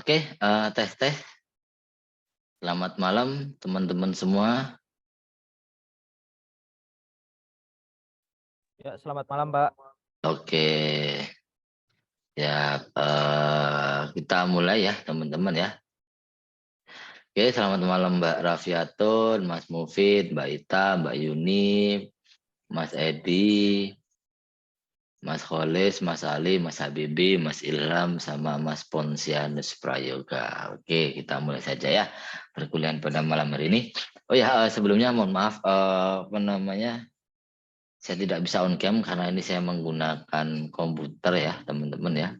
Oke, tes. Selamat malam teman-teman semua. Ya, selamat malam, Pak. Oke, ya kita mulai ya teman-teman ya. Oke, selamat malam Mbak Rafiatun, Mas Mufid, Mbak Ita, Mbak Yuni, Mas Edi, Mas Kholis, Mas Ali, Mas Habibi, Mas Ilham, sama Mas Ponsianus Prayoga. Oke, kita mulai saja ya perkuliahan pada malam hari ini. Oh ya, sebelumnya mohon maaf, saya tidak bisa on cam karena ini saya menggunakan komputer ya teman-teman ya.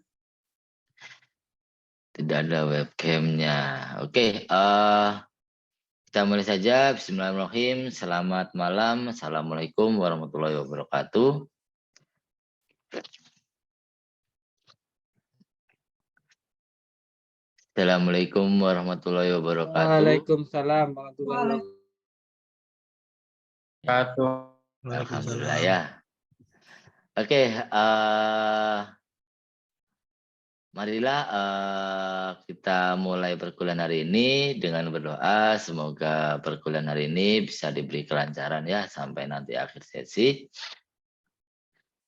Tidak ada webcamnya. Oke, kita mulai saja. Bismillahirrahmanirrahim. Selamat malam. Assalamualaikum warahmatullahi wabarakatuh. Assalamualaikum warahmatullahi wabarakatuh. Waalaikumsalam warahmatullahi wabarakatuh. Alhamdulillah ya. Oke, marilah kita mulai perkuliahan hari ini dengan berdoa. Semoga perkuliahan hari ini bisa diberi kelancaran ya sampai nanti akhir sesi.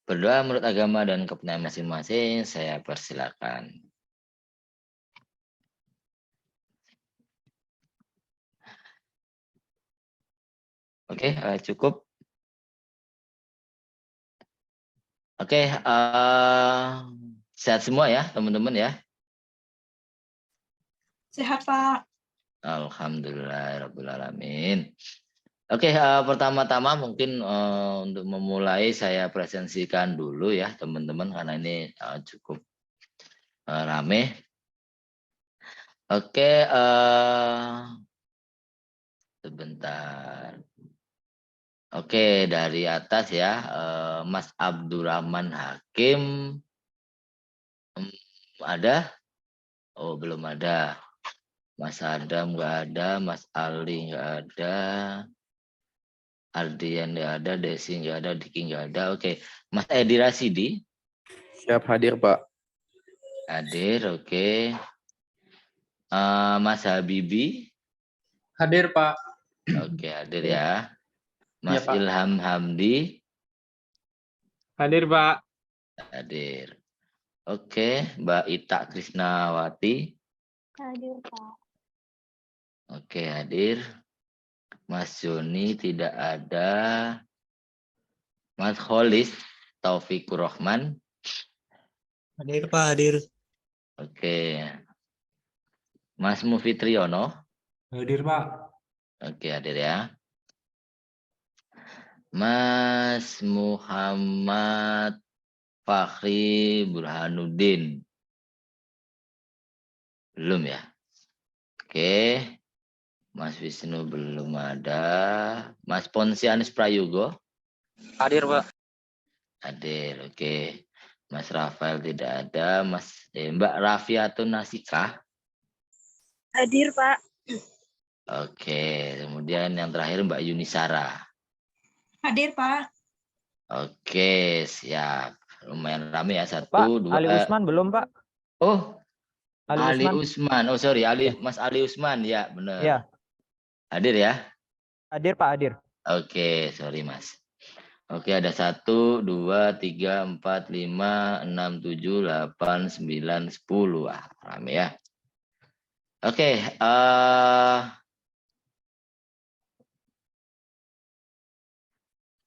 Berdoa menurut agama dan kepercayaan masing-masing, saya persilakan. Oke, cukup. Oke, sehat semua ya teman-teman ya. Sehat, Pak. Alhamdulillahirrahmanirrahim. Oke, pertama-tama mungkin untuk memulai saya presentasikan dulu ya teman-teman karena ini cukup rame. Oke, sebentar. Oke, dari atas ya, Mas Abdurrahman Hakim ada? Oh, belum ada. Mas Adam nggak ada, Mas Ali nggak ada, Ardian nggak ada, Desi nggak ada, Diki nggak ada. Oke, Mas Edi Rasidi. Siap hadir, Pak. Hadir, oke. Mas Habibi. Hadir, Pak. Oke, hadir ya. Mas Ya, Pak. Ilham Hamdi. Hadir, Pak. Hadir. Oke, Mbak Ita Krisnawati. Hadir, Pak. Oke, hadir. Mas Joni tidak ada. Mas Kholis Taufikur Rahman. Hadir, Pak. Hadir. Oke. Mas Mufitriono. Hadir, Pak. Oke, hadir ya. Mas Muhammad Fakhri Burhanuddin. Belum ya? Oke. Mas Wisnu belum ada. Mas Ponsianus Prayogo. Hadir, Pak. Hadir, oke. Mas Rafael tidak ada. Mbak Rafiatun Nasika. Hadir, Pak. Oke, kemudian yang terakhir Mbak Yunisara. Hadir, Pak. Oke, siap. Lumayan rame ya. Satu, Pak, dua. Ali Usman belum, Pak? Oh, Ali Usman. Usman. Oh, sorry, Ya. Mas Ali Usman. Ya, benar. Ya. Hadir ya? Hadir, Pak, hadir. Oke, sorry Mas. Oke, ada 1, 2, 3, 4, 5, 6, 7, 8, 9, 10. Wah, rame ya. Oke,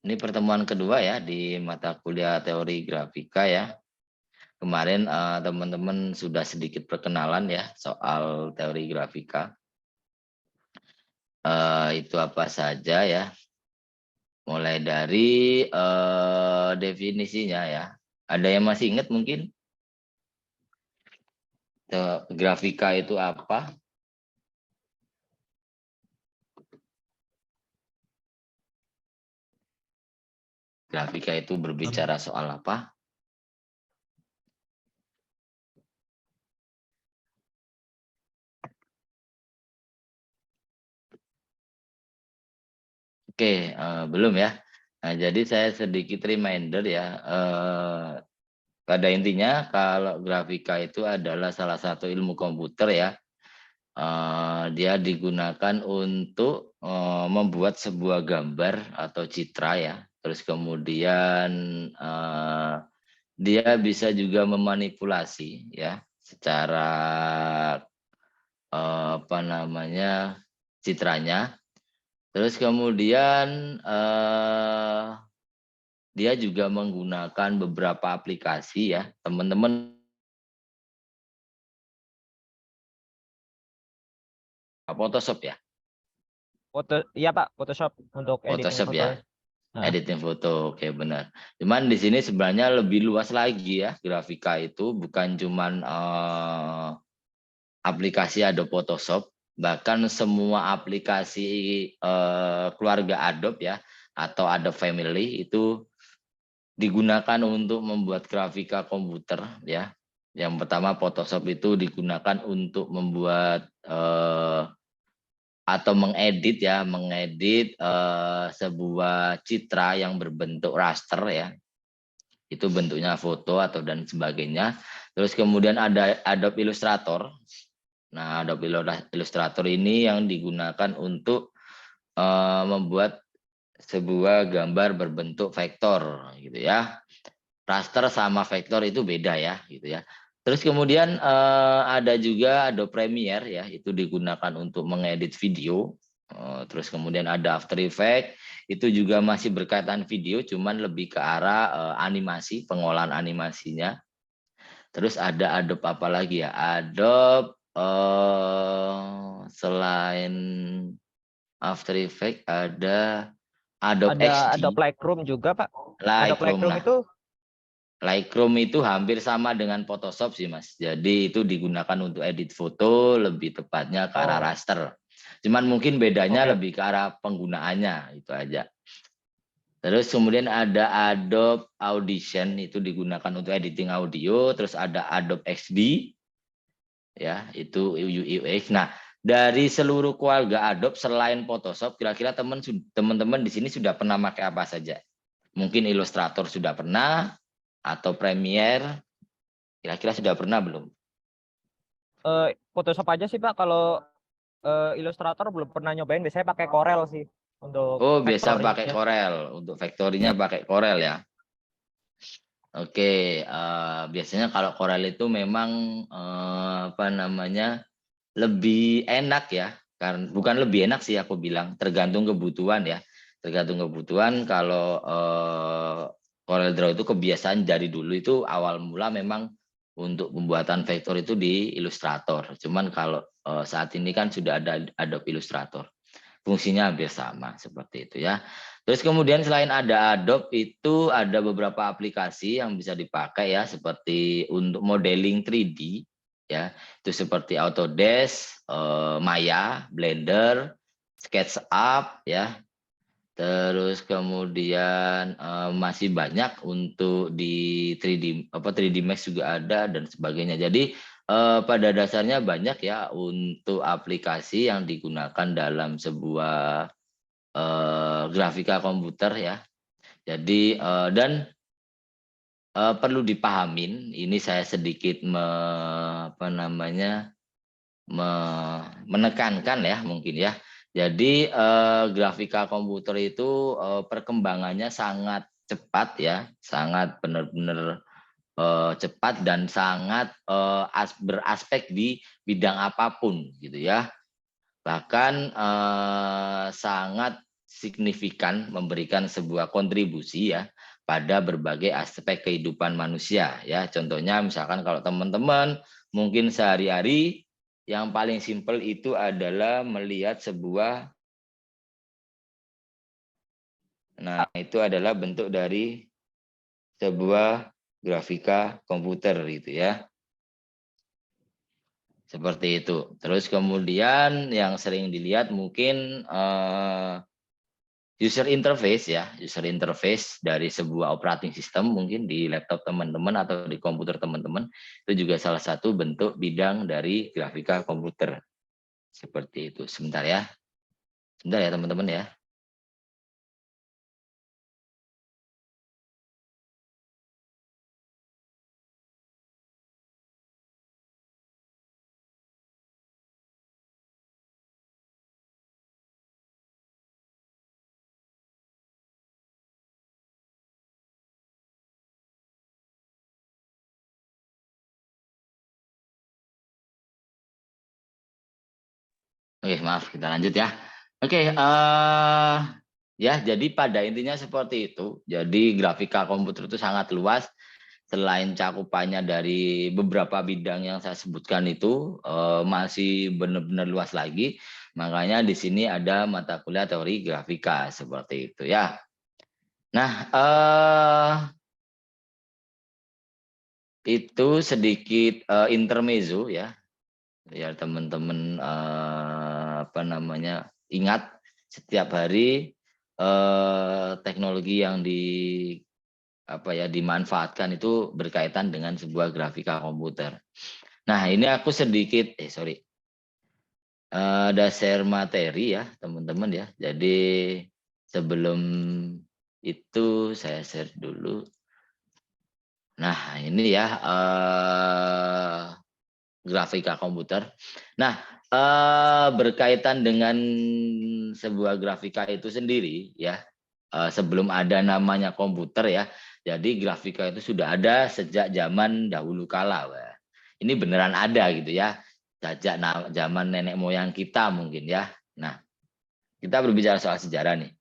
ini pertemuan kedua ya di mata kuliah teori grafika ya. Kemarin teman-teman sudah sedikit perkenalan ya soal teori grafika. Itu apa saja ya. Mulai dari definisinya ya. Ada yang masih ingat mungkin? Grafika itu apa? Grafika itu berbicara soal apa? Oke, belum ya. Nah, jadi saya sedikit reminder ya. Pada intinya kalau grafika itu adalah salah satu ilmu komputer ya. Dia digunakan untuk membuat sebuah gambar atau citra ya. Terus kemudian dia bisa juga memanipulasi ya secara apa namanya citranya. Terus kemudian dia juga menggunakan beberapa aplikasi ya, teman-teman. Photoshop ya, Iya Pak, Photoshop untuk editing Photoshop foto. ya, Nah, editing foto, oke benar. Cuman di sini sebenarnya lebih luas lagi ya, grafika itu bukan cuman aplikasi Adobe Photoshop, bahkan semua aplikasi keluarga Adobe ya, atau Adobe Family itu digunakan untuk membuat grafika komputer ya. Yang pertama Photoshop itu digunakan untuk membuat atau mengedit ya, mengedit sebuah citra yang berbentuk raster ya. Itu bentuknya foto atau dan sebagainya. Terus kemudian ada Adobe Illustrator. Nah, Adobe Illustrator ini yang digunakan untuk membuat sebuah gambar berbentuk vektor gitu ya. Raster sama vektor itu beda ya gitu ya. Terus kemudian ada juga Adobe Premiere ya, itu digunakan untuk mengedit video. Terus kemudian ada After Effects, itu juga masih berkaitan video, cuman lebih ke arah animasi, pengolahan animasinya. Terus ada Adobe apa lagi ya? Adobe selain After Effects ada Adobe ada XD, Lightroom juga Pak. Adobe Lightroom. Lightroom Nah, itu Lightroom itu hampir sama dengan Photoshop sih Mas. Jadi itu digunakan untuk edit foto, lebih tepatnya ke arah raster. Cuman mungkin bedanya oke. lebih ke arah penggunaannya, itu aja. Terus kemudian ada Adobe Audition, itu digunakan untuk editing audio. Terus ada Adobe XD, ya itu UI UX. Nah, dari seluruh keluarga Adobe selain Photoshop, kira-kira teman-teman di sini sudah pernah pakai apa saja? Mungkin Illustrator sudah pernah, atau Premiere, kira-kira sudah pernah belum? Photoshop aja sih Pak. Kalau Illustrator belum pernah nyobain. Biasanya pakai Corel sih untuk Oh, biasa pakai vektornya. Corel. Untuk vektorinya pakai Corel ya. Oke, biasanya kalau Corel itu memang apa namanya lebih enak ya. Karena bukan lebih enak sih aku bilang, tergantung kebutuhan ya. Tergantung kebutuhan. Kalau Corel Draw itu kebiasaan dari dulu itu awal mula memang untuk pembuatan vektor itu di Illustrator. Cuman kalau saat ini kan sudah ada Adobe Illustrator. Fungsinya hampir sama seperti itu ya. Terus kemudian selain ada Adobe itu ada beberapa aplikasi yang bisa dipakai ya, seperti untuk modeling 3D ya. Itu seperti Autodesk, Maya, Blender, SketchUp ya. Terus kemudian masih banyak untuk di 3D 3D Max juga ada dan sebagainya. Jadi pada dasarnya banyak ya untuk aplikasi yang digunakan dalam sebuah grafika komputer ya. Jadi dan perlu dipahamin, ini saya sedikit apa namanya menekankan ya mungkin ya. Jadi grafika komputer itu perkembangannya sangat cepat ya, sangat benar-benar cepat dan sangat beraspek di bidang apapun gitu ya. Bahkan sangat signifikan memberikan sebuah kontribusi ya pada berbagai aspek kehidupan manusia ya. Contohnya misalkan kalau teman-teman mungkin sehari-hari yang paling simpel itu adalah melihat sebuah, nah itu adalah bentuk dari sebuah grafika komputer gitu ya. Seperti itu. Terus kemudian yang sering dilihat mungkin user interface ya, user interface dari sebuah operating system mungkin di laptop teman-teman atau di komputer teman-teman, itu juga salah satu bentuk bidang dari grafika komputer. Seperti itu. Sebentar ya. Sebentar ya teman-teman ya. Oke, maaf, kita lanjut ya. Oke, ya, jadi pada intinya seperti itu. Jadi grafika komputer itu sangat luas. Selain cakupannya dari beberapa bidang yang saya sebutkan itu masih benar-benar luas lagi. Makanya di sini ada mata kuliah teori grafika seperti itu ya. Nah, itu sedikit intermezzo ya. Ya teman-teman ingat setiap hari teknologi yang dimanfaatkan itu berkaitan dengan sebuah grafika komputer. Nah, ini aku sedikit ada share materi ya teman-teman ya. Jadi sebelum itu saya share dulu. Nah, ini ya grafika komputer. Nah, berkaitan dengan sebuah grafika itu sendiri ya, sebelum ada namanya komputer ya. Jadi grafika itu sudah ada sejak zaman dahulu kala. Wah. Ini beneran ada gitu ya. Sejak zaman nenek moyang kita mungkin ya. Nah, kita berbicara soal sejarah nih.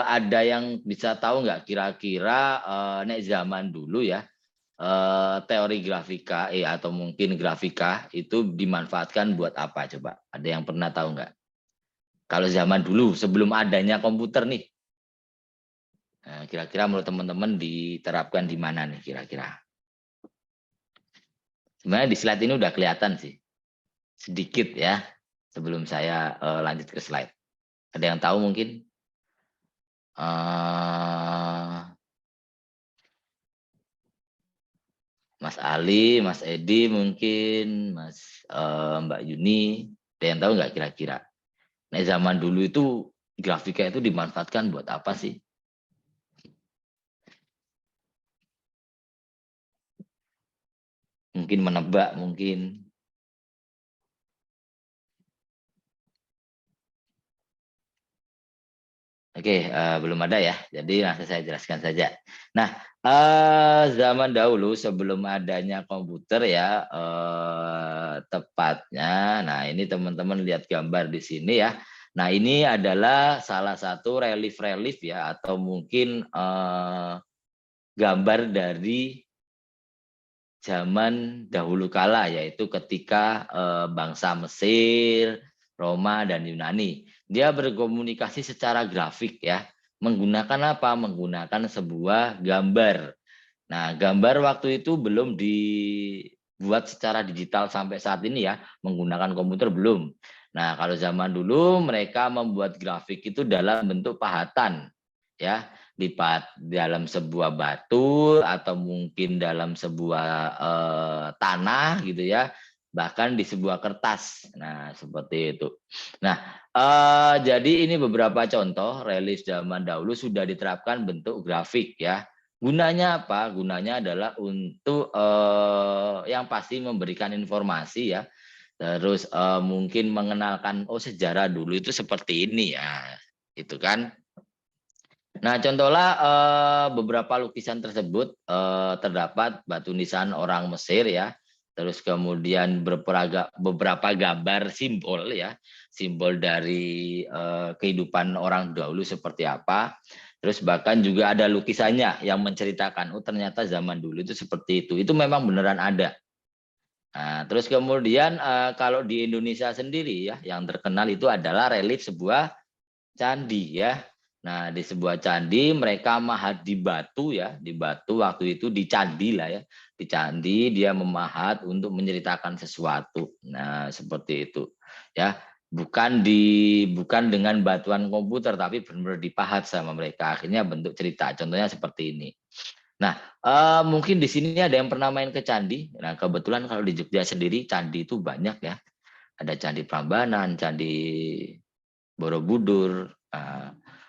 Ada yang bisa tahu nggak kira-kira nek zaman dulu ya, teori grafika atau mungkin grafika itu dimanfaatkan buat apa coba? Ada yang pernah tahu nggak? Kalau zaman dulu sebelum adanya komputer nih, kira-kira menurut teman-teman diterapkan di mana nih kira-kira? Sebenarnya di slide ini udah kelihatan sih, sedikit ya sebelum saya lanjut ke slide. Ada yang tahu mungkin? Mas Ali, Mas Edi mungkin, Mbak Yuni, ada yang tahu nggak kira-kira? Nah, zaman dulu itu grafika itu dimanfaatkan buat apa sih? Mungkin menebak, mungkin. Oke, belum ada ya. Jadi langsung saya jelaskan saja. Nah, zaman dahulu sebelum adanya komputer ya, tepatnya. Nah, ini teman-teman lihat gambar di sini ya. Nah, ini adalah salah satu relief-relief ya, atau mungkin gambar dari zaman dahulu kala, yaitu ketika bangsa Mesir, Roma, dan Yunani. Dia berkomunikasi secara grafik ya. Menggunakan apa? Menggunakan sebuah gambar. Nah, gambar waktu itu belum dibuat secara digital sampai saat ini ya. Menggunakan komputer belum. Nah, kalau zaman dulu mereka membuat grafik itu dalam bentuk pahatan. Ya, dalam sebuah batu atau mungkin dalam sebuah tanah gitu ya, bahkan di sebuah kertas. Nah, seperti itu. Nah, jadi ini beberapa contoh relief zaman dahulu sudah diterapkan bentuk grafik ya. Gunanya apa? Gunanya adalah untuk yang pasti memberikan informasi ya. Terus mungkin mengenalkan sejarah dulu itu seperti ini ya. Itu kan. Nah, contohlah beberapa lukisan tersebut terdapat batu nisan orang Mesir ya, terus kemudian beberapa gambar simbol ya, simbol dari kehidupan orang dahulu seperti apa. Terus bahkan juga ada lukisannya yang menceritakan, ternyata zaman dulu itu seperti itu. Itu memang beneran ada. Nah, terus kemudian kalau di Indonesia sendiri ya, yang terkenal itu adalah relief sebuah candi ya. Nah, di sebuah candi mereka mahat di batu ya, di batu waktu itu di candi lah ya. Di candi dia memahat untuk menceritakan sesuatu. Nah, seperti itu. Ya, bukan dengan batuan komputer tapi benar-benar dipahat sama mereka. Akhirnya bentuk cerita. Contohnya seperti ini. Nah, mungkin di sini ada yang pernah main ke candi. Nah, kebetulan kalau di Jogja sendiri candi itu banyak ya. Ada Candi Prambanan, Candi Borobudur.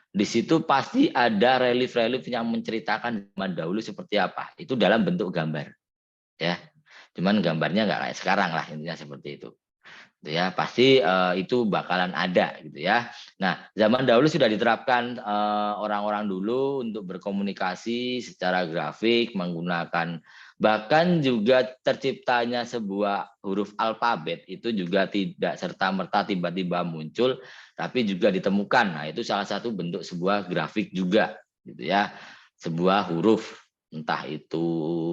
Di situ pasti ada relief-relief yang menceritakan zaman dahulu seperti apa. Itu dalam bentuk gambar, ya. Cuman gambarnya nggak kayak sekarang lah, intinya seperti itu. gitu ya, pasti itu bakalan ada gitu ya. Nah, zaman dahulu sudah diterapkan orang-orang dulu untuk berkomunikasi secara grafik menggunakan, bahkan juga terciptanya sebuah huruf alfabet itu juga tidak serta-merta tiba-tiba muncul, tapi juga ditemukan. Nah, itu salah satu bentuk sebuah grafik juga gitu ya. Sebuah huruf, entah itu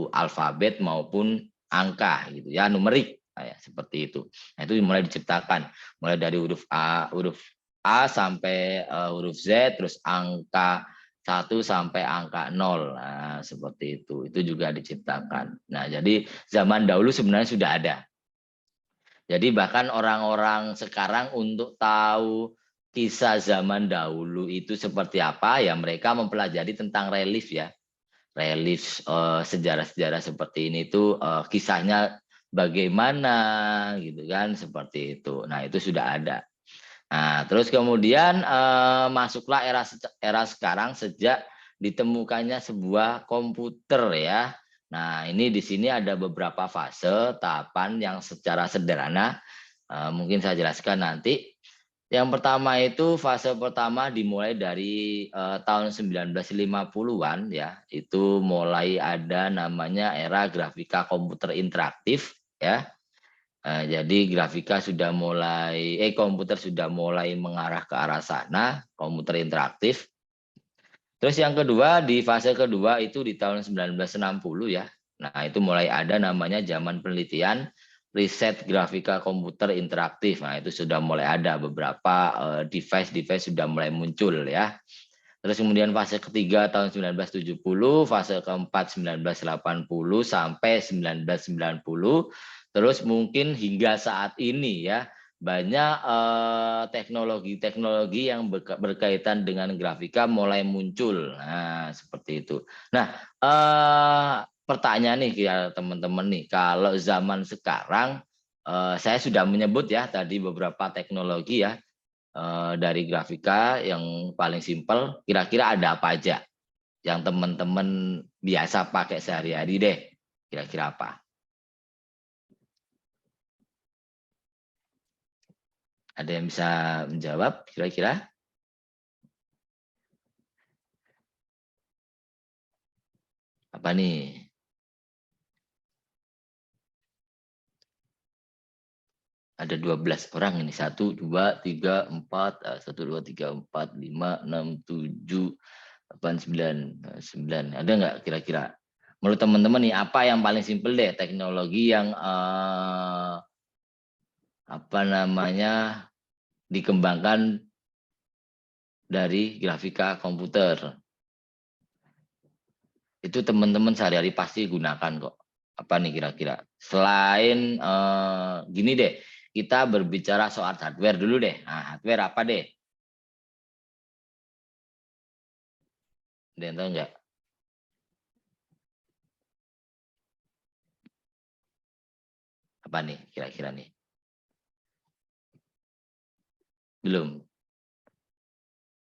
alfabet maupun angka gitu ya, numerik. Nah, ya, seperti itu. Nah, itu mulai diciptakan, mulai dari huruf A sampai huruf Z, terus angka 1 sampai angka 0. Nah, seperti itu. Itu juga diciptakan. Nah, jadi zaman dahulu sebenarnya sudah ada. Jadi bahkan orang-orang sekarang untuk tahu kisah zaman dahulu itu seperti apa, ya mereka mempelajari tentang relief ya. Relief sejarah-sejarah seperti ini tuh kisahnya bagaimana gitu kan, seperti itu. Nah, itu sudah ada. Nah, terus kemudian masuklah era sekarang sejak ditemukannya sebuah komputer ya. Nah, ini di sini ada beberapa fase tahapan yang secara sederhana mungkin saya jelaskan nanti. Yang pertama itu fase pertama dimulai dari tahun 1950-an ya. Itu mulai ada namanya era grafika komputer interaktif ya. Jadi grafika sudah mulai komputer sudah mulai mengarah ke arah sana, komputer interaktif. Terus yang kedua, di fase kedua itu di tahun 1960 ya. Nah, itu mulai ada namanya zaman penelitian riset grafika komputer interaktif. Nah, itu sudah mulai ada beberapa device-device sudah mulai muncul ya. Terus kemudian fase ketiga tahun 1970, fase keempat 1980 sampai 1990. Terus mungkin hingga saat ini ya, banyak teknologi-teknologi yang berkaitan dengan grafika mulai muncul. Nah, seperti itu. Nah, pertanyaan nih ya teman-teman nih, kalau zaman sekarang saya sudah menyebut ya tadi beberapa teknologi ya dari grafika yang paling simpel, kira-kira ada apa aja yang teman-teman biasa pakai sehari-hari deh, kira-kira apa? Ada yang bisa menjawab kira-kira? Apa nih? Ada 12 orang ini. 1, 2, 3, 4, 1, 2, 3, 4, 5, 6, 7, 8, 9, 9. Ada nggak kira-kira? Menurut teman-teman nih, apa yang paling simpel deh teknologi yang apa namanya dikembangkan dari grafika komputer? Itu teman-teman sehari-hari pasti gunakan kok. Apa nih kira-kira? Selain gini deh, kita berbicara soal hardware dulu deh. Nah, hardware apa deh? Ada yang tahu nggak? Apa nih kira-kira nih? Belum.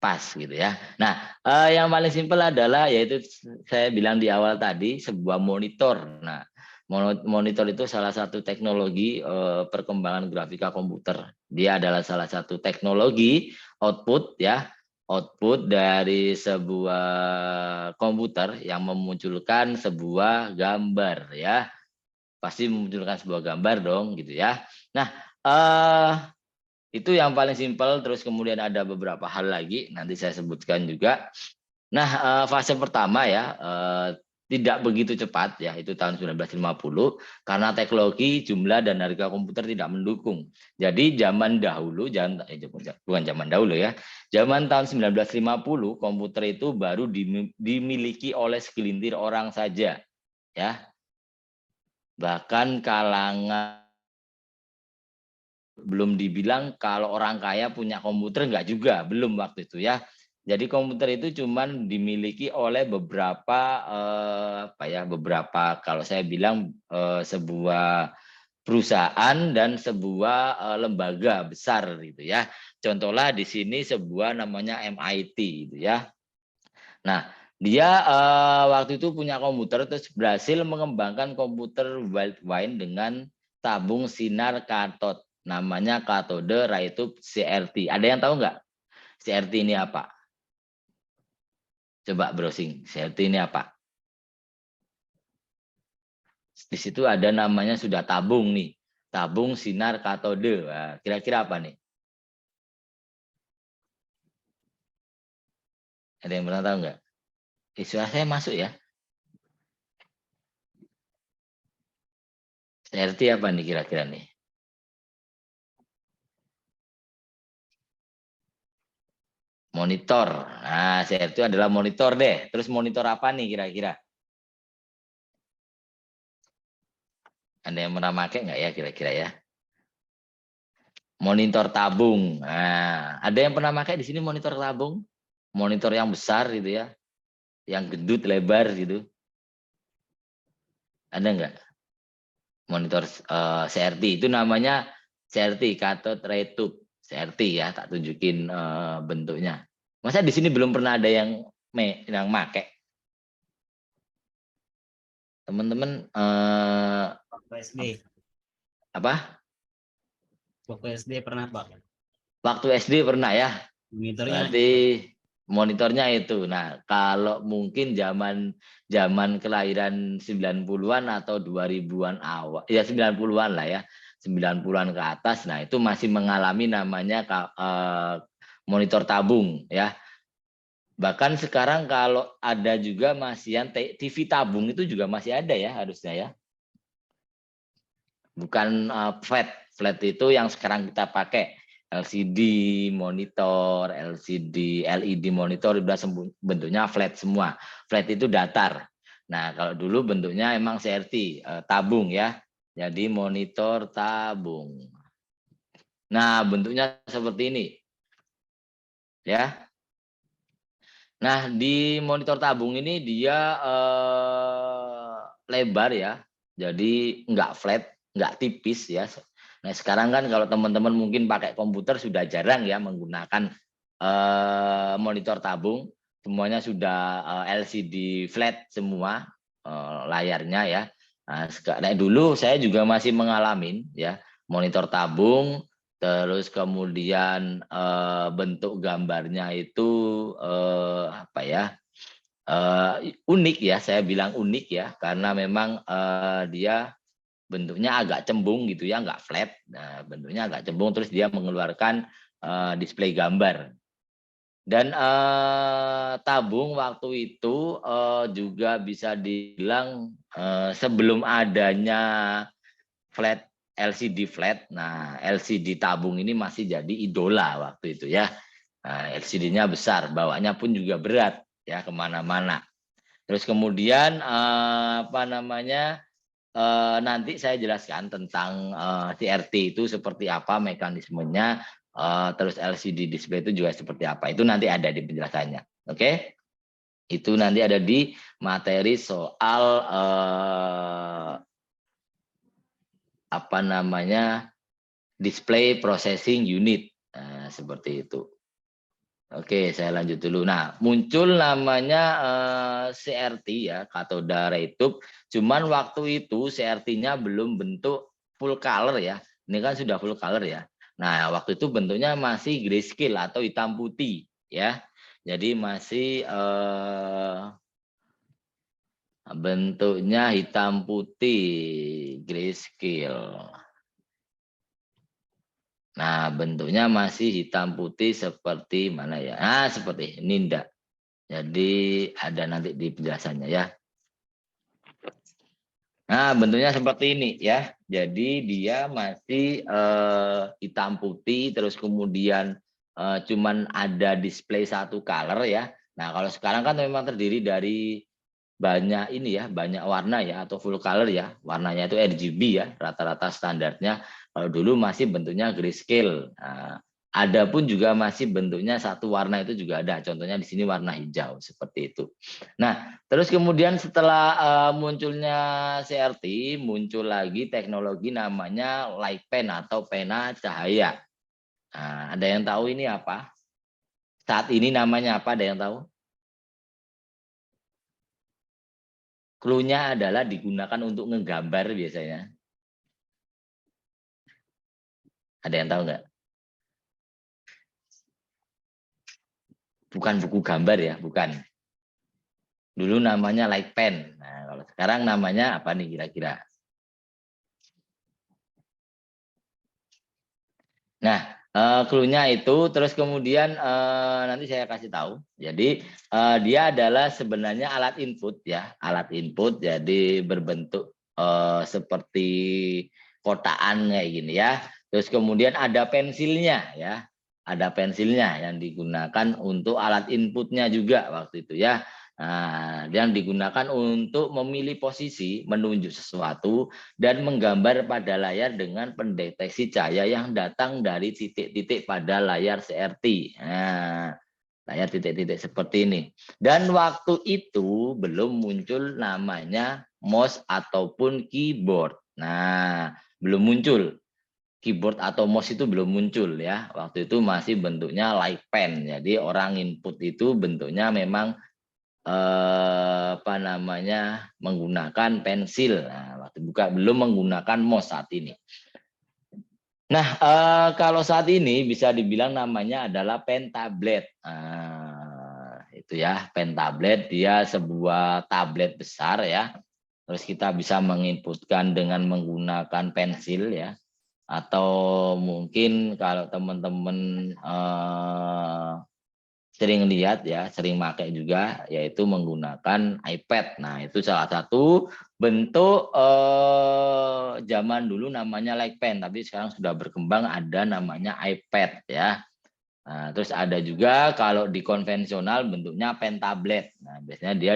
Pas gitu ya. Nah, yang paling simpel adalah yaitu saya bilang di awal tadi sebuah monitor. Nah, monitor itu salah satu teknologi perkembangan grafika komputer. Dia adalah salah satu teknologi output ya, output dari sebuah komputer yang memunculkan sebuah gambar ya. Pasti memunculkan sebuah gambar dong gitu ya. Nah, itu yang paling simpel, terus kemudian ada beberapa hal lagi, nanti saya sebutkan juga. Nah, fase pertama ya, tidak begitu cepat ya, itu tahun 1950, karena teknologi, jumlah, dan harga komputer tidak mendukung. Jadi zaman dahulu, bukan zaman dahulu ya, zaman tahun 1950, komputer itu baru dimiliki oleh segelintir orang saja. Ya, bahkan kalangan belum dibilang kalau orang kaya punya komputer, enggak juga, belum waktu itu ya. Jadi komputer itu cuman dimiliki oleh beberapa beberapa kalau saya bilang sebuah perusahaan dan sebuah lembaga besar gitu ya. Contohnya di sini sebuah namanya MIT gitu ya. Nah, dia waktu itu punya komputer terus berhasil mengembangkan komputer wide dengan tabung sinar katot. namanya katode ray tube CRT. Ada yang tahu nggak CRT ini apa? Coba browsing, CRT ini apa? Di situ ada namanya sudah tabung nih, tabung sinar katode. Nah, kira-kira apa nih? Ada yang pernah tahu nggak? Suara saya masuk ya? CRT apa nih kira-kira nih? Monitor. Nah, CRT itu adalah monitor deh. Terus monitor apa nih kira-kira? Ada yang pernah pakai nggak ya kira-kira ya? Monitor tabung. Nah, ada yang pernah pakai di sini monitor tabung? Monitor yang besar gitu ya, yang gendut lebar gitu. Ada nggak? Monitor CRT itu namanya CRT, cathode ray tube CRT ya. Tak tunjukin bentuknya. Masa di sini belum pernah ada yang make? Teman-teman Waktu SD. apa? Waktu SD pernah, Pak. Waktu SD pernah ya. Monitornya Berarti monitornya itu. Nah, kalau mungkin zaman kelahiran 90-an atau 2000-an awal, ya 90-an lah ya. 90-an ke atas. Nah, itu masih mengalami namanya monitor tabung ya. Bahkan sekarang kalau ada juga masih yang TV tabung itu juga masih ada ya harusnya ya. Bukan flat. Flat itu yang sekarang kita pakai. LCD monitor, LED monitor udah bentuknya flat semua. Flat itu datar. Nah, kalau dulu bentuknya emang CRT, tabung ya. Jadi monitor tabung. Nah, bentuknya seperti ini. Ya. Nah, di monitor tabung ini dia lebar ya. Jadi enggak flat, enggak tipis ya. Nah, sekarang kan kalau teman-teman mungkin pakai komputer sudah jarang ya menggunakan monitor tabung. Semuanya sudah LCD flat semua layarnya ya. Nah, dulu saya juga masih mengalami ya monitor tabung, terus kemudian bentuk gambarnya itu apa ya? Unik ya, saya bilang unik ya, karena memang dia bentuknya agak cembung gitu ya, nggak flat. Nah, bentuknya agak cembung, terus dia mengeluarkan display gambar. Dan tabung waktu itu juga bisa dibilang sebelum adanya flat LCD flat. Nah, LCD tabung ini masih jadi idola waktu itu ya. Nah, LCD-nya besar, bawanya pun juga berat ya kemana-mana. Terus kemudian apa namanya? Nanti saya jelaskan tentang CRT itu seperti apa mekanismenya, terus LCD display itu juga seperti apa. Itu nanti ada di penjelasannya. Oke? Itu nanti ada di materi soal apa namanya? Display processing unit. Nah, seperti itu. Oke, saya lanjut dulu. Nah, muncul namanya CRT ya, cathode ray tube. Cuman waktu itu CRT-nya belum bentuk full color ya. Ini kan sudah full color ya. Nah, waktu itu bentuknya masih grayscale atau hitam putih ya. Jadi masih bentuknya hitam putih, grayscale. Nah, bentuknya masih hitam putih seperti mana ya? Nah, seperti ini enggak. Jadi ada nanti di penjelasannya ya. Nah, bentuknya seperti ini ya. Jadi dia masih hitam putih, terus kemudian cuman ada display satu color ya. Nah, kalau sekarang kan memang terdiri dari banyak ini ya, banyak warna ya atau full color ya. Warnanya itu RGB ya, rata-rata standarnya. Kalau dulu masih bentuknya grayscale. Nah, ada pun juga masih bentuknya satu warna itu juga ada. Contohnya di sini warna hijau seperti itu. Nah, terus kemudian setelah munculnya CRT, muncul lagi teknologi namanya light pen atau pena cahaya. Nah, ada yang tahu ini apa? Saat ini namanya apa? Ada yang tahu? Clue-nya adalah digunakan untuk ngegambar biasanya. Ada yang tahu nggak? Bukan buku gambar ya, bukan. Dulu namanya Light Pen. Nah, kalau sekarang namanya apa nih kira-kira? Nah, clue-nya itu, terus kemudian nanti saya kasih tahu. Jadi dia adalah sebenarnya alat input ya, alat input. Jadi berbentuk seperti kotaan kayak gini ya. Terus kemudian ada pensilnya ya, ada pensilnya yang digunakan untuk alat inputnya juga waktu itu ya. Nah, yang digunakan untuk memilih posisi, menunjuk sesuatu, dan menggambar pada layar dengan pendeteksi cahaya yang datang dari titik-titik pada layar CRT. Nah, layar titik-titik seperti ini. Dan waktu itu belum muncul namanya mouse ataupun keyboard. Nah, belum muncul. Keyboard atau mouse itu belum muncul ya. Waktu itu masih bentuknya light pen. Jadi orang input itu bentuknya memang apa namanya menggunakan pensil. Nah, waktu belum menggunakan mouse saat ini. Nah, kalau saat ini bisa dibilang namanya adalah pen tablet. Nah, itu ya, pen tablet, dia sebuah tablet besar ya. Terus kita bisa menginputkan dengan menggunakan pensil ya. Atau mungkin kalau teman-teman sering lihat ya, sering pakai juga, yaitu menggunakan iPad. Nah, itu salah satu bentuk zaman dulu namanya like pen, tapi sekarang sudah berkembang ada namanya iPad ya. Nah, terus ada juga kalau di konvensional bentuknya pen tablet. Nah, biasanya dia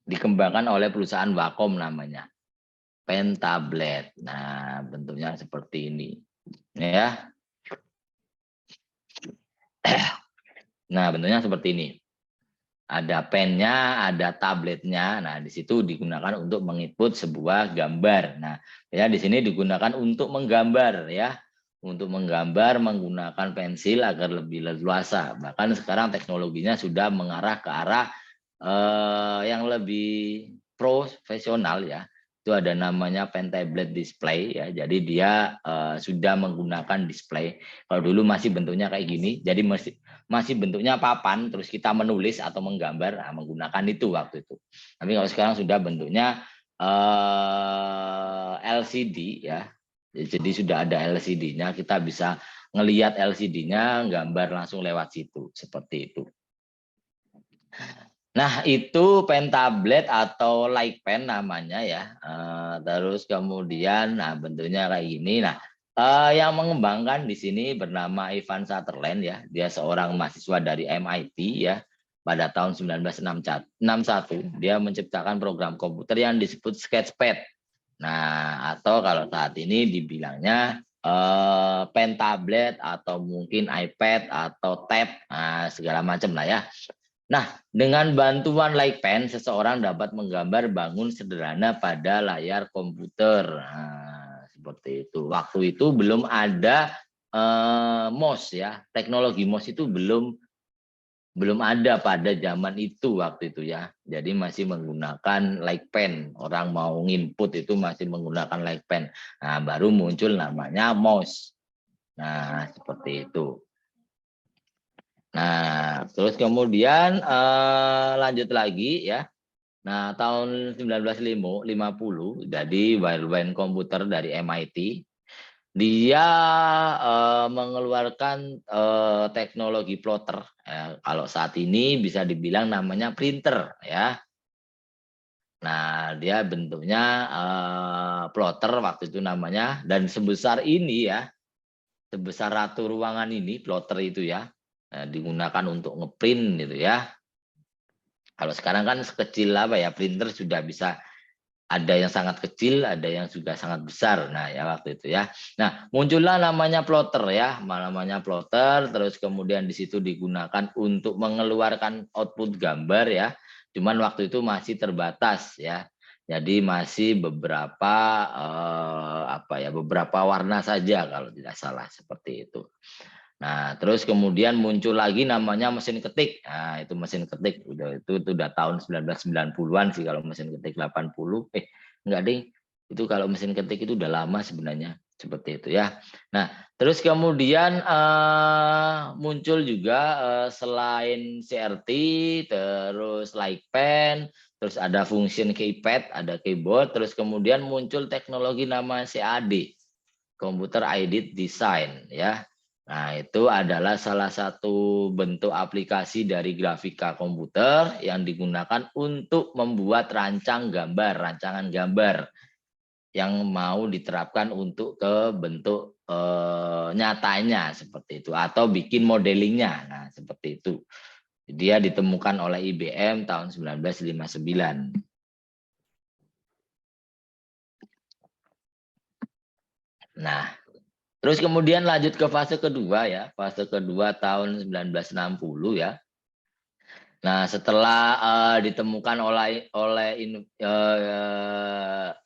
dikembangkan oleh perusahaan Wacom namanya. Pen tablet. Nah, bentuknya seperti ini. Ya. Nah, bentuknya seperti ini. Ada pennya, ada tabletnya. Nah, di situ digunakan untuk menginput sebuah gambar. Nah, ya di sini digunakan untuk menggambar ya. Untuk menggambar menggunakan pensil agar lebih leluasa. Bahkan sekarang teknologinya sudah mengarah ke arah yang lebih profesional ya. Itu ada namanya pen tablet display ya. Jadi dia sudah menggunakan display. Kalau dulu masih bentuknya kayak gini, jadi masih bentuknya papan, terus kita menulis atau menggambar, menggunakan itu waktu itu. Tapi kalau sekarang sudah bentuknya LCD ya. Jadi sudah ada LCD-nya, kita bisa ngelihat LCD-nya, gambar langsung lewat situ, seperti itu. Nah, itu pen tablet atau light pen namanya ya. Terus kemudian, nah bentuknya kayak gini. Nah, yang mengembangkan di sini bernama Ivan Sutherland ya. Dia seorang mahasiswa dari MIT ya. Pada tahun 1961 dia menciptakan program komputer yang disebut Sketchpad. Nah, atau kalau saat ini dibilangnya pen tablet atau mungkin iPad atau tab, segala macam lah ya. Nah, dengan bantuan light pen, seseorang dapat menggambar bangun sederhana pada layar komputer. Nah, seperti itu. Waktu itu belum ada mouse ya, teknologi mouse itu belum ada pada zaman itu waktu itu ya. Jadi masih menggunakan light pen. Orang mau nginput itu masih menggunakan light pen. Nah, baru muncul namanya mouse. Nah, seperti itu. Nah, terus kemudian lanjut lagi ya. Nah, tahun 1950, jadi Wayne komputer dari MIT, dia mengeluarkan teknologi plotter. Kalau saat ini bisa dibilang namanya printer ya. Nah, dia bentuknya plotter waktu itu namanya, dan sebesar ini ya, sebesar ratu ruangan ini plotter itu ya. Digunakan untuk ngeprint gitu ya. Kalau sekarang kan sekecil apa ya, printer sudah bisa, ada yang sangat kecil, ada yang juga sangat besar. Nah ya waktu itu ya. Nah muncullah namanya plotter ya, namanya plotter. Terus kemudian di situ digunakan untuk mengeluarkan output gambar ya. Cuman waktu itu masih terbatas ya. Jadi masih beberapa beberapa warna saja kalau tidak salah, seperti itu. Nah, terus kemudian muncul lagi namanya mesin ketik. Nah, itu mesin ketik itu udah tahun 1990-an sih, kalau mesin ketik 80. Enggak deh. Itu kalau mesin ketik itu udah lama sebenarnya seperti itu ya. Nah, terus kemudian muncul juga selain CRT, terus like pen, terus ada function keypad, ada keyboard, terus kemudian muncul teknologi nama CAD, Computer Aided Design ya. Nah, itu adalah salah satu bentuk aplikasi dari grafika komputer yang digunakan untuk membuat rancangan gambar yang mau diterapkan untuk ke bentuk nyatanya seperti itu atau bikin modelingnya. Nah, seperti itu. Dia ditemukan oleh IBM tahun 1959. Nah, terus kemudian lanjut ke fase kedua ya, fase kedua tahun 1960 ya. Nah, setelah ditemukan oleh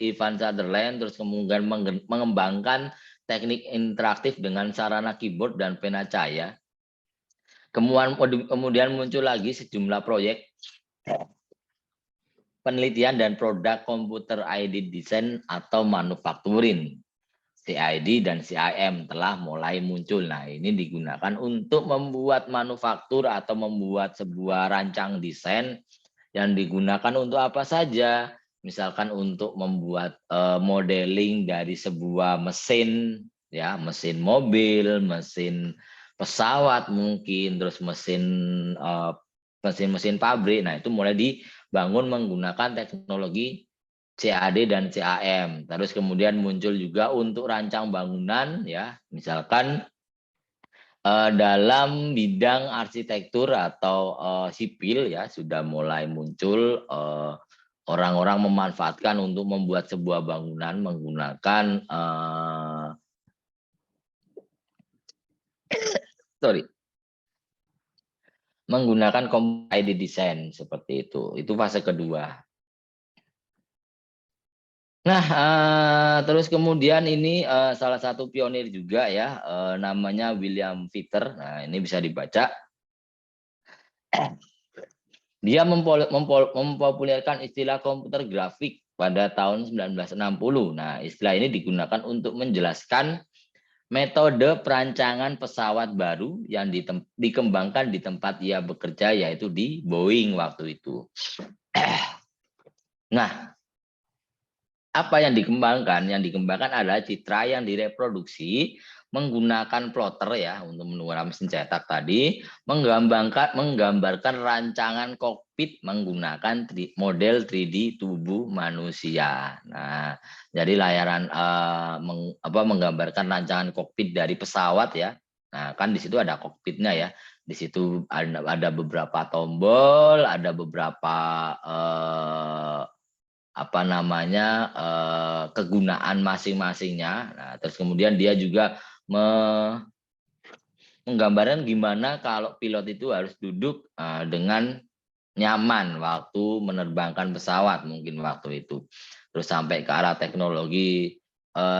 Ivan Sutherland, terus kemudian mengembangkan teknik interaktif dengan sarana keyboard dan pena cahaya. Kemudian muncul lagi sejumlah proyek penelitian dan produk komputer aided design atau manufacturing. CID dan CIM telah mulai muncul. Nah, ini digunakan untuk membuat manufaktur atau membuat sebuah rancang desain yang digunakan untuk apa saja. Misalkan untuk membuat modeling dari sebuah mesin, ya, mesin mobil, mesin pesawat mungkin, terus mesin pabrik. Nah, itu mulai dibangun menggunakan teknologi CAD dan CAM. Terus kemudian muncul juga untuk rancang bangunan ya, misalkan dalam bidang arsitektur atau sipil ya sudah mulai muncul orang-orang memanfaatkan untuk membuat sebuah bangunan menggunakan menggunakan computer aided design seperti itu. Itu fase kedua. Nah, terus kemudian ini salah satu pionir juga ya, namanya William Fitter. Nah, ini bisa dibaca. Dia mempopulerkan istilah komputer grafik pada tahun 1960. Nah, istilah ini digunakan untuk menjelaskan metode perancangan pesawat baru yang dikembangkan di tempat ia bekerja, yaitu di Boeing waktu itu. Nah, apa yang dikembangkan? Yang dikembangkan adalah citra yang direproduksi menggunakan plotter ya untuk menggunakan mesin cetak tadi, menggambarkan rancangan kokpit menggunakan model 3D tubuh manusia. Nah, jadi layaran menggambarkan rancangan kokpit dari pesawat ya. Nah, kan di situ ada kokpitnya ya. Di situ ada beberapa tombol, ada beberapa kegunaan masing-masingnya. Nah, terus kemudian dia juga menggambarkan gimana kalau pilot itu harus duduk dengan nyaman waktu menerbangkan pesawat mungkin waktu itu. Terus sampai ke arah teknologi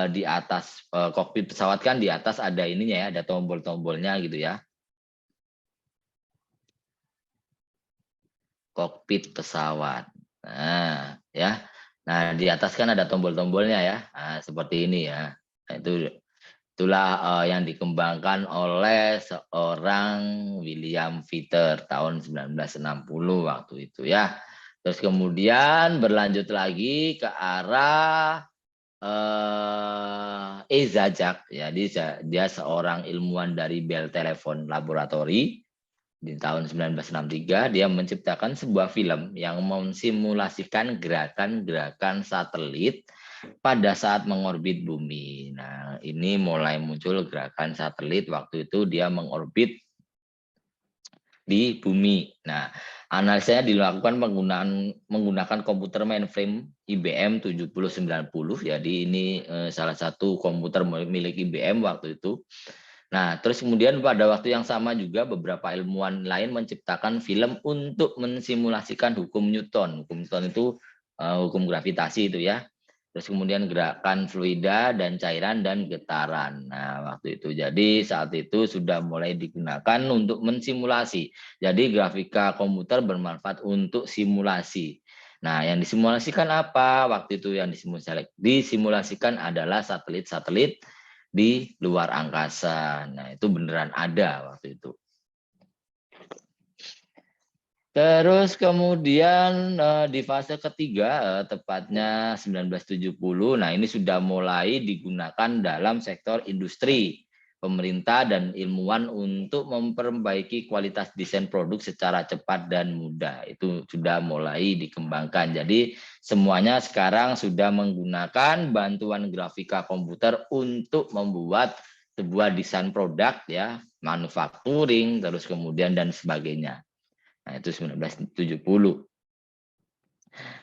di atas kokpit pesawat kan di atas ada ininya ya, ada tombol-tombolnya gitu ya. Kokpit pesawat. Nah, ya. Nah, di atas kan ada tombol-tombolnya ya. Nah, seperti ini ya. Nah, itulah yang dikembangkan oleh seorang William Fitter tahun 1960 waktu itu ya. Terus kemudian berlanjut lagi ke arah Zajac ya. Dia seorang ilmuwan dari Bell Telephone Laboratory. Di tahun 1963 dia menciptakan sebuah film yang mensimulasikan gerakan-gerakan satelit pada saat mengorbit bumi. Nah, ini mulai muncul gerakan satelit waktu itu dia mengorbit di bumi. Nah, analisanya dilakukan menggunakan komputer mainframe IBM 7090. Jadi ini salah satu komputer milik IBM waktu itu. Nah, terus kemudian pada waktu yang sama juga beberapa ilmuwan lain menciptakan film untuk mensimulasikan hukum Newton. Hukum Newton itu hukum gravitasi itu ya. Terus kemudian gerakan fluida dan cairan dan getaran. Nah, waktu itu. Jadi saat itu sudah mulai digunakan untuk mensimulasi. Jadi grafika komputer bermanfaat untuk simulasi. Nah, yang disimulasikan apa? Waktu itu yang disimulasikan adalah satelit-satelit di luar angkasa. Nah, itu beneran ada waktu itu. Terus kemudian di fase ketiga, tepatnya 1970, nah ini sudah mulai digunakan dalam sektor industri, pemerintah, dan ilmuwan untuk memperbaiki kualitas desain produk secara cepat dan mudah. Itu sudah mulai dikembangkan. Jadi semuanya sekarang sudah menggunakan bantuan grafika komputer untuk membuat sebuah desain produk, ya, manufacturing, terus kemudian dan sebagainya. Nah, itu 1970.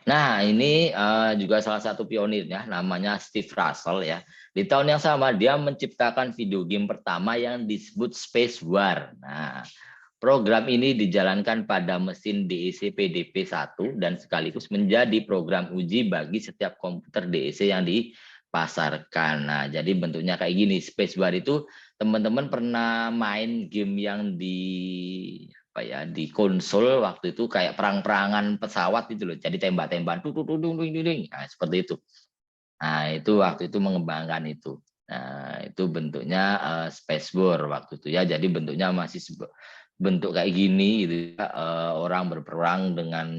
Nah, ini juga salah satu pionirnya, namanya Steve Russell, ya. Di tahun yang sama, dia menciptakan video game pertama yang disebut Space War. Nah, program ini dijalankan pada mesin DEC PDP-1 dan sekaligus menjadi program uji bagi setiap komputer DEC yang dipasarkan. Nah, jadi bentuknya kayak gini. Space War itu teman-teman pernah main game yang di konsol waktu itu kayak perang-perangan pesawat itu loh. Jadi tembak-tembakan nah, seperti itu. Nah, itu waktu itu mengembangkan itu. Nah, itu bentuknya Space War waktu itu, ya. Jadi bentuknya masih bentuk kayak gini gitu ya. Orang berperang dengan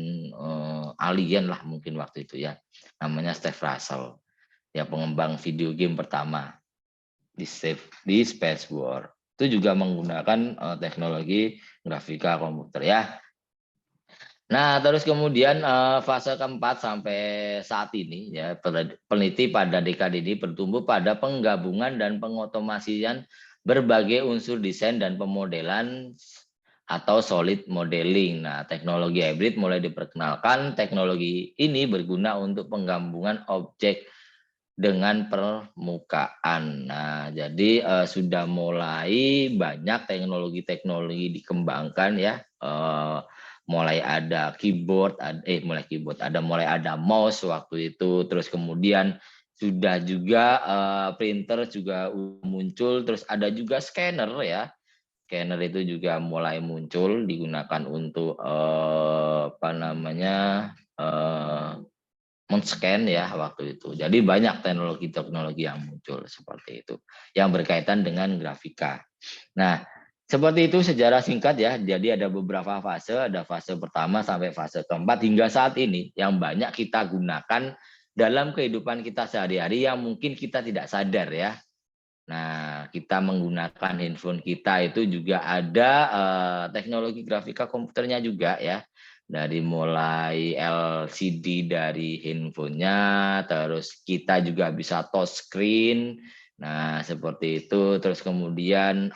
alien lah mungkin waktu itu, ya. Namanya Steve Russell. Ya, pengembang video game pertama di Space War. Itu juga menggunakan teknologi grafika komputer, ya. Nah, terus kemudian fase keempat sampai saat ini, ya, peneliti pada dekade ini bertumbuh pada penggabungan dan pengotomasian berbagai unsur desain dan pemodelan atau solid modeling. Nah, teknologi hybrid mulai diperkenalkan. Teknologi ini berguna untuk penggabungan objek dengan permukaan. Nah, jadi sudah mulai banyak teknologi-teknologi dikembangkan, ya. Mulai ada mulai ada mouse waktu itu, terus kemudian sudah juga printer juga muncul, terus ada juga scanner, ya. Scanner itu juga mulai muncul digunakan untuk men-scan, ya, waktu itu. Jadi banyak teknologi-teknologi yang muncul seperti itu yang berkaitan dengan grafika. Nah, seperti itu sejarah singkat, ya. Jadi ada beberapa fase, ada fase pertama sampai fase keempat hingga saat ini yang banyak kita gunakan dalam kehidupan kita sehari-hari yang mungkin kita tidak sadar, ya. Nah, kita menggunakan handphone kita itu juga ada teknologi grafika komputernya juga, ya. Dari mulai LCD dari handphonenya, terus kita juga bisa touch screen. Nah, seperti itu. Terus kemudian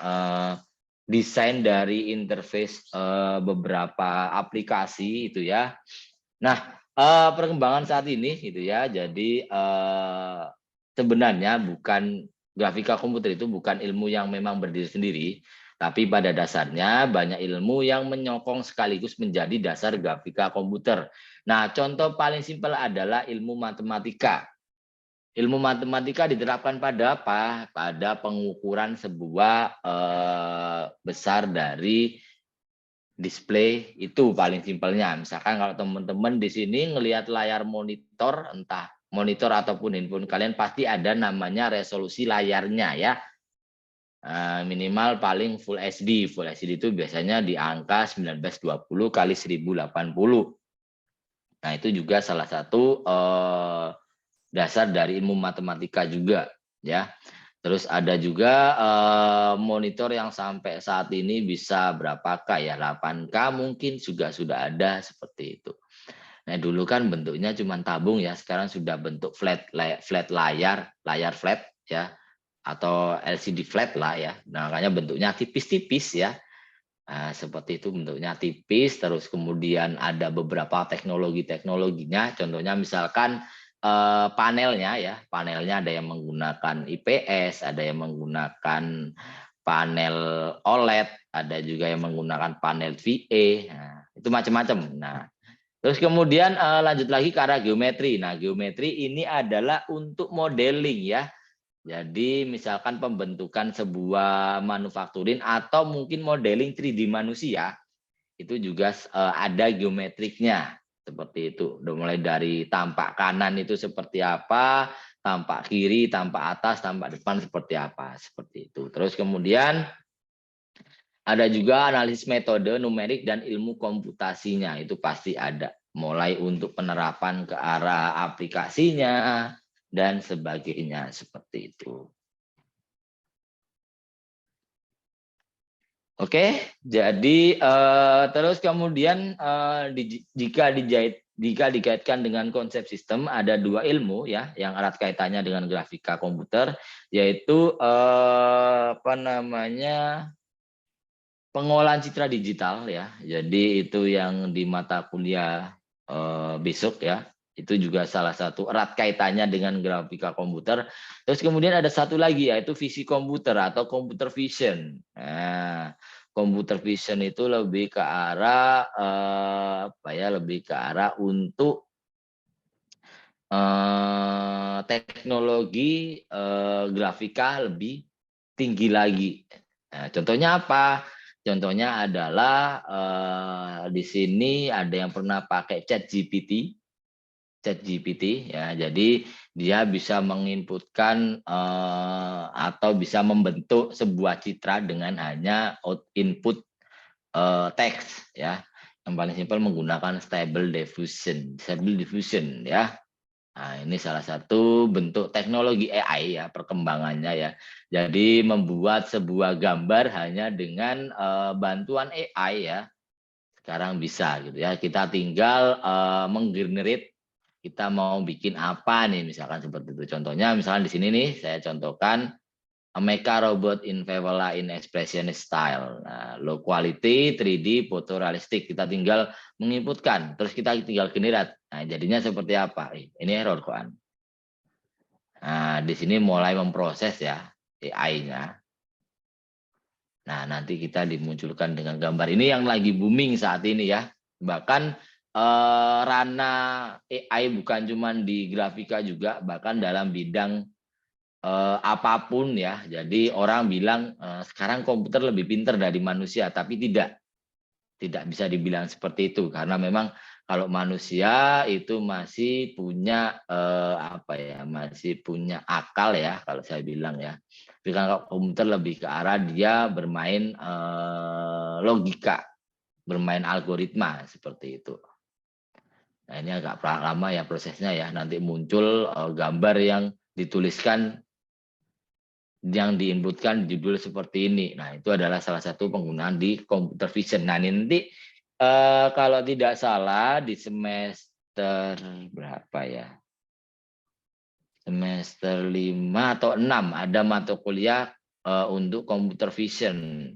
desain dari interface beberapa aplikasi itu, ya. Nah, perkembangan saat ini itu, ya. Jadi sebenarnya grafika komputer itu bukan ilmu yang memang berdiri sendiri, tapi pada dasarnya banyak ilmu yang menyokong sekaligus menjadi dasar grafika komputer. Nah, contoh paling simpel adalah ilmu matematika. Ilmu matematika diterapkan pada apa? Pada pengukuran sebuah besar dari display itu paling simpelnya. Misalkan kalau teman-teman di sini ngelihat layar monitor, entah monitor ataupun handphone kalian pasti ada namanya resolusi layarnya, ya. Minimal paling Full HD. Full HD itu biasanya di angka 1920 kali 1080. Nah, itu juga salah satu dasar dari ilmu matematika juga, ya. Terus ada juga monitor yang sampai saat ini bisa berapakah, ya, 8K mungkin juga sudah ada seperti itu. Nah, dulu kan bentuknya cuma tabung, ya. Sekarang sudah bentuk flat layar flat, ya. Atau LCD flat lah, ya. Nah, makanya bentuknya tipis-tipis, ya. Nah, seperti itu bentuknya tipis. Terus kemudian ada beberapa teknologinya. Contohnya misalkan panelnya, ya. Panelnya ada yang menggunakan IPS, ada yang menggunakan panel OLED, ada juga yang menggunakan panel VA. Nah, itu macam-macam. Nah, terus kemudian lanjut lagi ke arah geometri. Nah, geometri ini adalah untuk modeling, ya. Jadi misalkan pembentukan sebuah manufakturin atau mungkin modeling 3D manusia, itu juga ada geometriknya. seperti itu. Udah mulai dari tampak kanan itu seperti apa, tampak kiri, tampak atas, tampak depan seperti apa, seperti itu. Terus kemudian ada juga analisis metode numerik dan ilmu komputasinya, itu pasti ada. Mulai untuk penerapan ke arah aplikasinya dan sebagainya, seperti itu. Oke, jadi terus kemudian jika dikaitkan dengan konsep sistem, ada dua ilmu ya yang erat kaitannya dengan grafika komputer, yaitu apa namanya, pengolahan citra digital ya. Jadi itu yang di mata kuliah besok ya. Itu juga salah satu erat kaitannya dengan grafika komputer. Terus kemudian ada satu lagi yaitu visi komputer atau computer vision. Nah, computer vision itu lebih ke arah apa ya? Lebih ke arah untuk teknologi grafika lebih tinggi lagi. Nah, contohnya apa? Contohnya adalah di sini ada yang pernah pakai ChatGPT ya. Jadi dia bisa menginputkan atau bisa membentuk sebuah citra dengan hanya input teks ya. Yang paling simpel menggunakan stable diffusion ya. Nah, ini salah satu bentuk teknologi AI ya, perkembangannya ya. Jadi membuat sebuah gambar hanya dengan bantuan AI ya. Sekarang bisa gitu ya. Kita tinggal menggenerate kita mau bikin apa nih, misalkan seperti itu. Contohnya misalkan di sini nih saya contohkan Mecha Robot in Favela in Expressionist Style. Nah, low quality, 3D, fotorealistik. Kita tinggal menginputkan, terus kita tinggal generate. Nah, jadinya seperti apa? Ini error koan. Nah, di sini mulai memproses ya AI-nya. Nah, nanti kita dimunculkan dengan gambar. Ini yang lagi booming saat ini ya. Bahkan ranah AI bukan cuma di grafika juga, bahkan dalam bidang apapun ya. Jadi orang bilang sekarang komputer lebih pintar dari manusia, tapi tidak bisa dibilang seperti itu karena memang kalau manusia itu masih punya apa ya, masih punya akal ya kalau saya bilang ya. Tapi kalau komputer lebih ke arah dia bermain logika, bermain algoritma seperti itu. Nah, ini agak lama ya prosesnya ya. Nanti muncul gambar yang dituliskan yang diinputkan judul seperti ini. Nah, itu adalah salah satu penggunaan di computer vision. Nah, nanti kalau tidak salah di semester berapa ya? Semester 5 atau 6 ada mata kuliah untuk computer vision.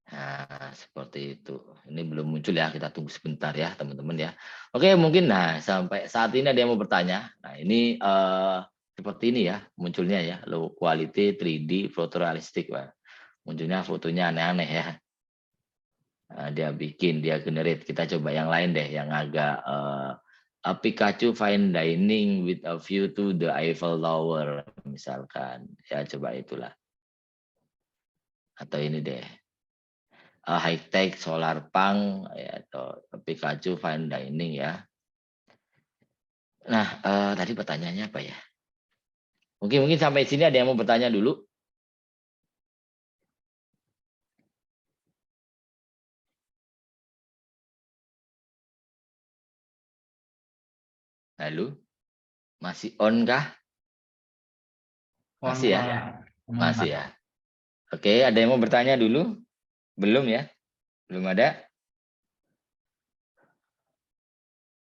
Nah, seperti itu. Ini belum muncul ya, kita tunggu sebentar ya, teman-teman ya. Oke, mungkin nah sampai saat ini ada yang mau bertanya. Nah, ini seperti ini ya munculnya ya, low quality 3D fotorealistik, Pak. Munculnya fotonya aneh-aneh ya. Nah, dia generate. Kita coba yang lain deh, yang agak a Pikachu fine dining with a view to the Eiffel Tower misalkan. Ya coba itulah. Atau ini deh. High tech solar punk ya, atau Pikachu fine dining ya. Nah, tadi pertanyaannya apa ya? Mungkin sampai sini ada yang mau bertanya dulu. Halo, masih on kah? Masih ya? Masih ya. Oke, ada yang mau bertanya dulu? Belum ya? Belum ada?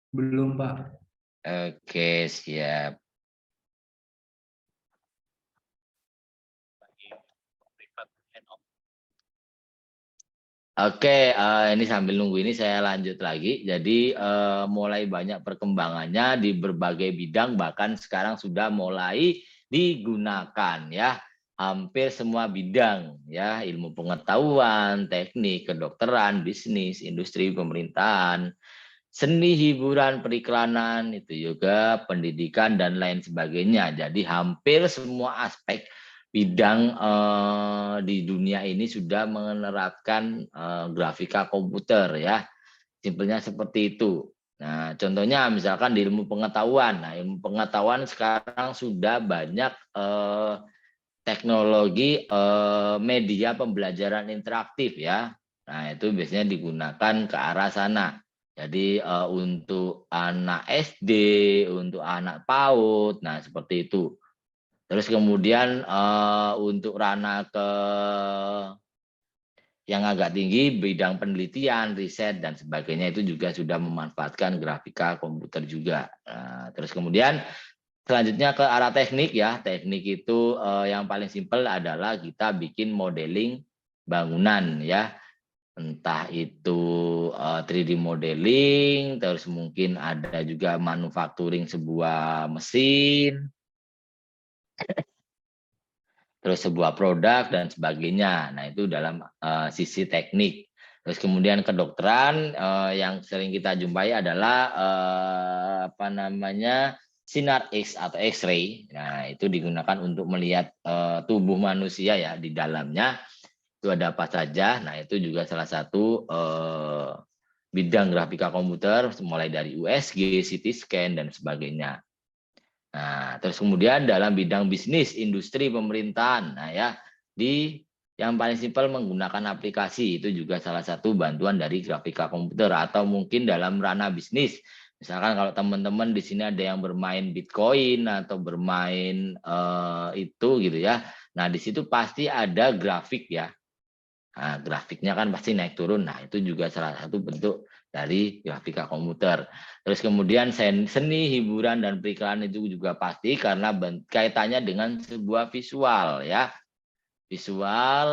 Belum, Pak. Oke, siap. Oke, ini sambil nunggu ini saya lanjut lagi. Jadi mulai banyak perkembangannya di berbagai bidang, bahkan sekarang sudah mulai digunakan ya. Hampir semua bidang ya, ilmu pengetahuan, teknik, kedokteran, bisnis, industri, pemerintahan, seni, hiburan, periklanan, itu juga pendidikan dan lain sebagainya. Jadi hampir semua aspek bidang di dunia ini sudah menerapkan grafika komputer ya. Simpelnya seperti itu. Nah, contohnya misalkan di ilmu pengetahuan. Nah, ilmu pengetahuan sekarang sudah banyak teknologi media pembelajaran interaktif ya. Nah, itu biasanya digunakan ke arah sana. Jadi untuk anak SD, untuk anak PAUD, nah seperti itu. Terus kemudian untuk ranah ke yang agak tinggi, bidang penelitian, riset, dan sebagainya itu juga sudah memanfaatkan grafika komputer juga. Nah, terus kemudian selanjutnya ke arah teknik ya. Teknik itu yang paling simpel adalah kita bikin modeling bangunan ya. Entah itu 3D modeling, terus mungkin ada juga manufacturing sebuah mesin, terus sebuah produk dan sebagainya. Nah, itu dalam sisi teknik. Terus kemudian kedokteran yang sering kita jumpai adalah apa namanya sinar X atau X-ray. Nah, itu digunakan untuk melihat tubuh manusia ya di dalamnya. Itu ada apa saja. Nah, itu juga salah satu bidang grafika komputer mulai dari USG, CT scan dan sebagainya. Nah, terus kemudian dalam bidang bisnis, industri, pemerintahan, nah ya di yang paling simpel menggunakan aplikasi itu juga salah satu bantuan dari grafika komputer atau mungkin dalam ranah bisnis. Misalkan kalau teman-teman di sini ada yang bermain Bitcoin atau bermain itu gitu ya. Nah, di situ pasti ada grafik ya. Nah, grafiknya kan pasti naik turun. Nah, itu juga salah satu bentuk dari grafika komputer. Terus kemudian seni, hiburan, dan periklanan itu juga pasti karena kaitannya dengan sebuah visual ya. Visual,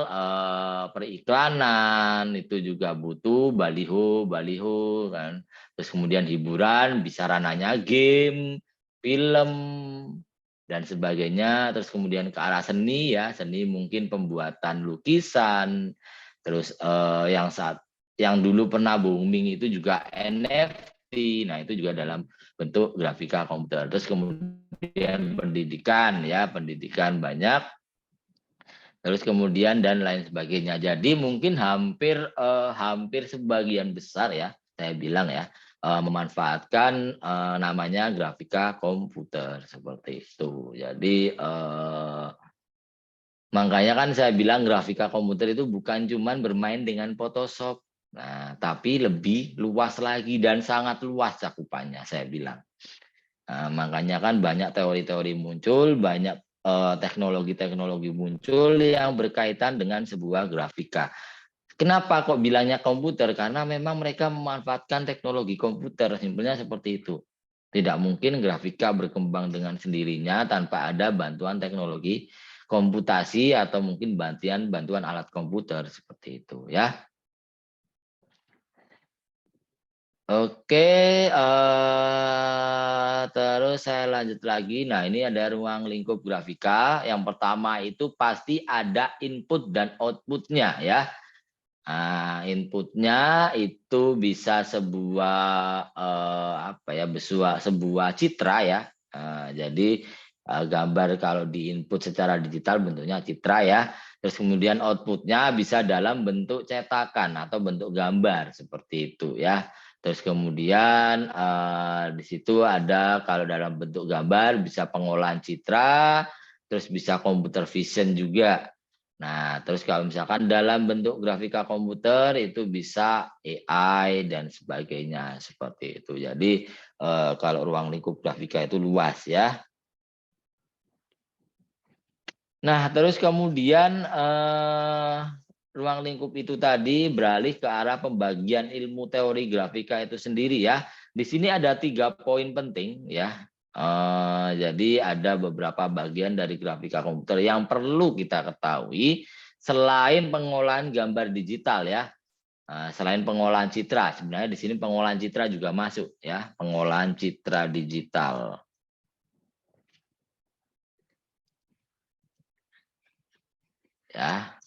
periklanan itu juga butuh baliho kan. Terus kemudian hiburan bisa ranahnya game, film, dan sebagainya. Terus kemudian ke arah seni ya, seni mungkin pembuatan lukisan. Terus yang dulu pernah booming itu juga NFT. Nah, itu juga dalam bentuk grafika komputer. Terus kemudian pendidikan ya, pendidikan banyak. Terus kemudian dan lain sebagainya. Jadi mungkin hampir sebagian besar ya, saya bilang ya, memanfaatkan namanya grafika komputer seperti itu. Jadi makanya kan saya bilang grafika komputer itu bukan cuman bermain dengan Photoshop. Nah, tapi lebih luas lagi dan sangat luas cakupannya saya bilang. Nah, makanya kan banyak teori-teori muncul, banyak teknologi-teknologi muncul yang berkaitan dengan sebuah grafika. Kenapa kok bilangnya komputer? Karena memang mereka memanfaatkan teknologi komputer, simpelnya seperti itu. Tidak mungkin grafika berkembang dengan sendirinya tanpa ada bantuan teknologi komputasi atau mungkin bantuan alat komputer seperti itu ya. Oke, terus saya lanjut lagi. Nah, ini ada ruang lingkup grafika. Yang pertama itu pasti ada input dan outputnya ya. Nah, inputnya itu bisa sebuah sebuah citra ya. Jadi gambar kalau di input secara digital bentuknya citra ya. Terus kemudian outputnya bisa dalam bentuk cetakan atau bentuk gambar seperti itu ya. Terus kemudian di situ ada kalau dalam bentuk gambar bisa pengolahan citra, terus bisa computer vision juga. Nah, terus kalau misalkan dalam bentuk grafika komputer itu bisa AI dan sebagainya seperti itu. Jadi kalau ruang lingkup grafika itu luas ya. Nah, terus kemudian ruang lingkup itu tadi beralih ke arah pembagian ilmu teori grafika itu sendiri ya. Di sini ada 3 poin penting ya. Jadi ada beberapa bagian dari grafika komputer yang perlu kita ketahui selain pengolahan gambar digital ya. Selain pengolahan citra, sebenarnya di sini pengolahan citra juga masuk ya, pengolahan citra digital. Ya.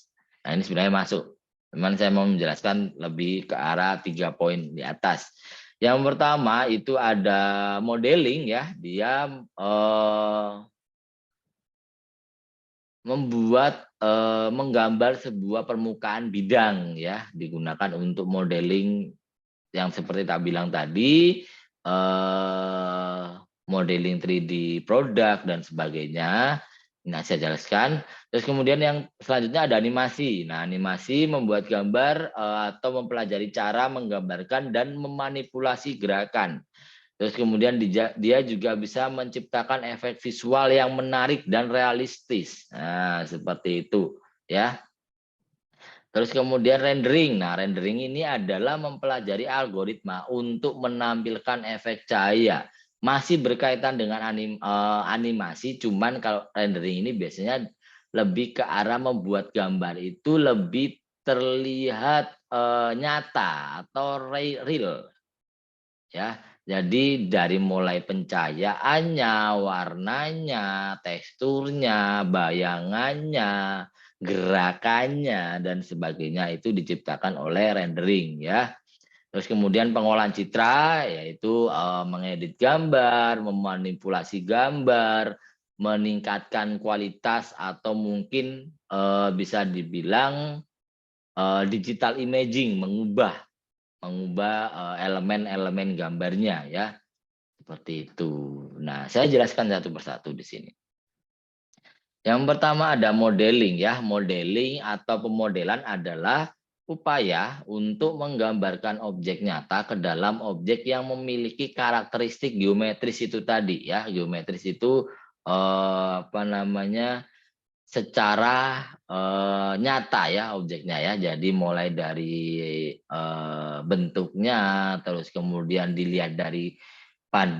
Nah, ini sebenarnya masuk. Cuman saya mau menjelaskan lebih ke arah 3 poin di atas. Yang pertama itu ada modeling ya, dia menggambar sebuah permukaan bidang ya, digunakan untuk modeling yang seperti tak bilang tadi, modeling 3D produk dan sebagainya. Nah, saya jelaskan. Terus kemudian yang selanjutnya ada animasi. Nah, animasi membuat gambar atau mempelajari cara menggambarkan dan memanipulasi gerakan. Terus kemudian dia juga bisa menciptakan efek visual yang menarik dan realistis. Nah, seperti itu ya. Terus kemudian rendering. Nah, rendering ini adalah mempelajari algoritma untuk menampilkan efek cahaya. Masih berkaitan dengan animasi, cuman kalau rendering ini biasanya lebih ke arah membuat gambar itu lebih terlihat nyata atau real. Ya, jadi dari mulai pencahayaannya, warnanya, teksturnya, bayangannya, gerakannya dan sebagainya itu diciptakan oleh rendering ya. Terus kemudian pengolahan citra yaitu mengedit gambar, memanipulasi gambar, meningkatkan kualitas atau mungkin bisa dibilang digital imaging, mengubah elemen-elemen gambarnya ya, seperti itu. Nah, saya jelaskan satu persatu di sini. Yang pertama ada modeling ya. Modeling atau pemodelan adalah upaya untuk menggambarkan objek nyata ke dalam objek yang memiliki karakteristik geometris itu tadi ya. Geometris itu apa namanya? Secara nyata ya objeknya ya. Jadi mulai dari bentuknya, terus kemudian dilihat dari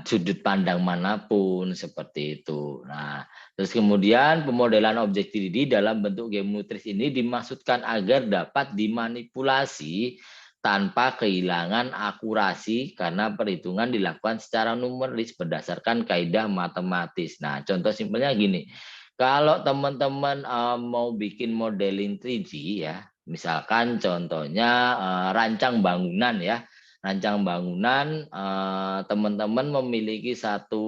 sudut pandang manapun seperti itu. Nah, terus kemudian pemodelan objek 3D dalam bentuk geometris ini dimaksudkan agar dapat dimanipulasi tanpa kehilangan akurasi karena perhitungan dilakukan secara numeris berdasarkan kaidah matematis. Nah, contoh simpelnya gini. Kalau teman-teman mau bikin modeling 3D ya, misalkan contohnya rancang bangunan ya. Rancang bangunan teman-teman memiliki satu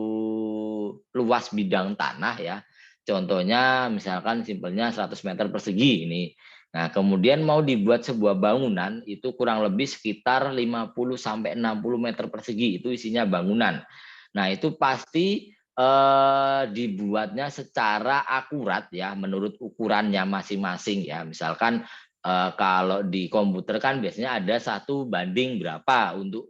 luas bidang tanah ya. Contohnya misalkan simpelnya 100 meter persegi ini. Nah, kemudian mau dibuat sebuah bangunan itu kurang lebih sekitar 50 sampai 60 meter persegi itu isinya bangunan. Nah, itu pasti dibuatnya secara akurat ya menurut ukurannya masing-masing ya. Misalkan kalau di komputer kan biasanya ada 1 banding berapa untuk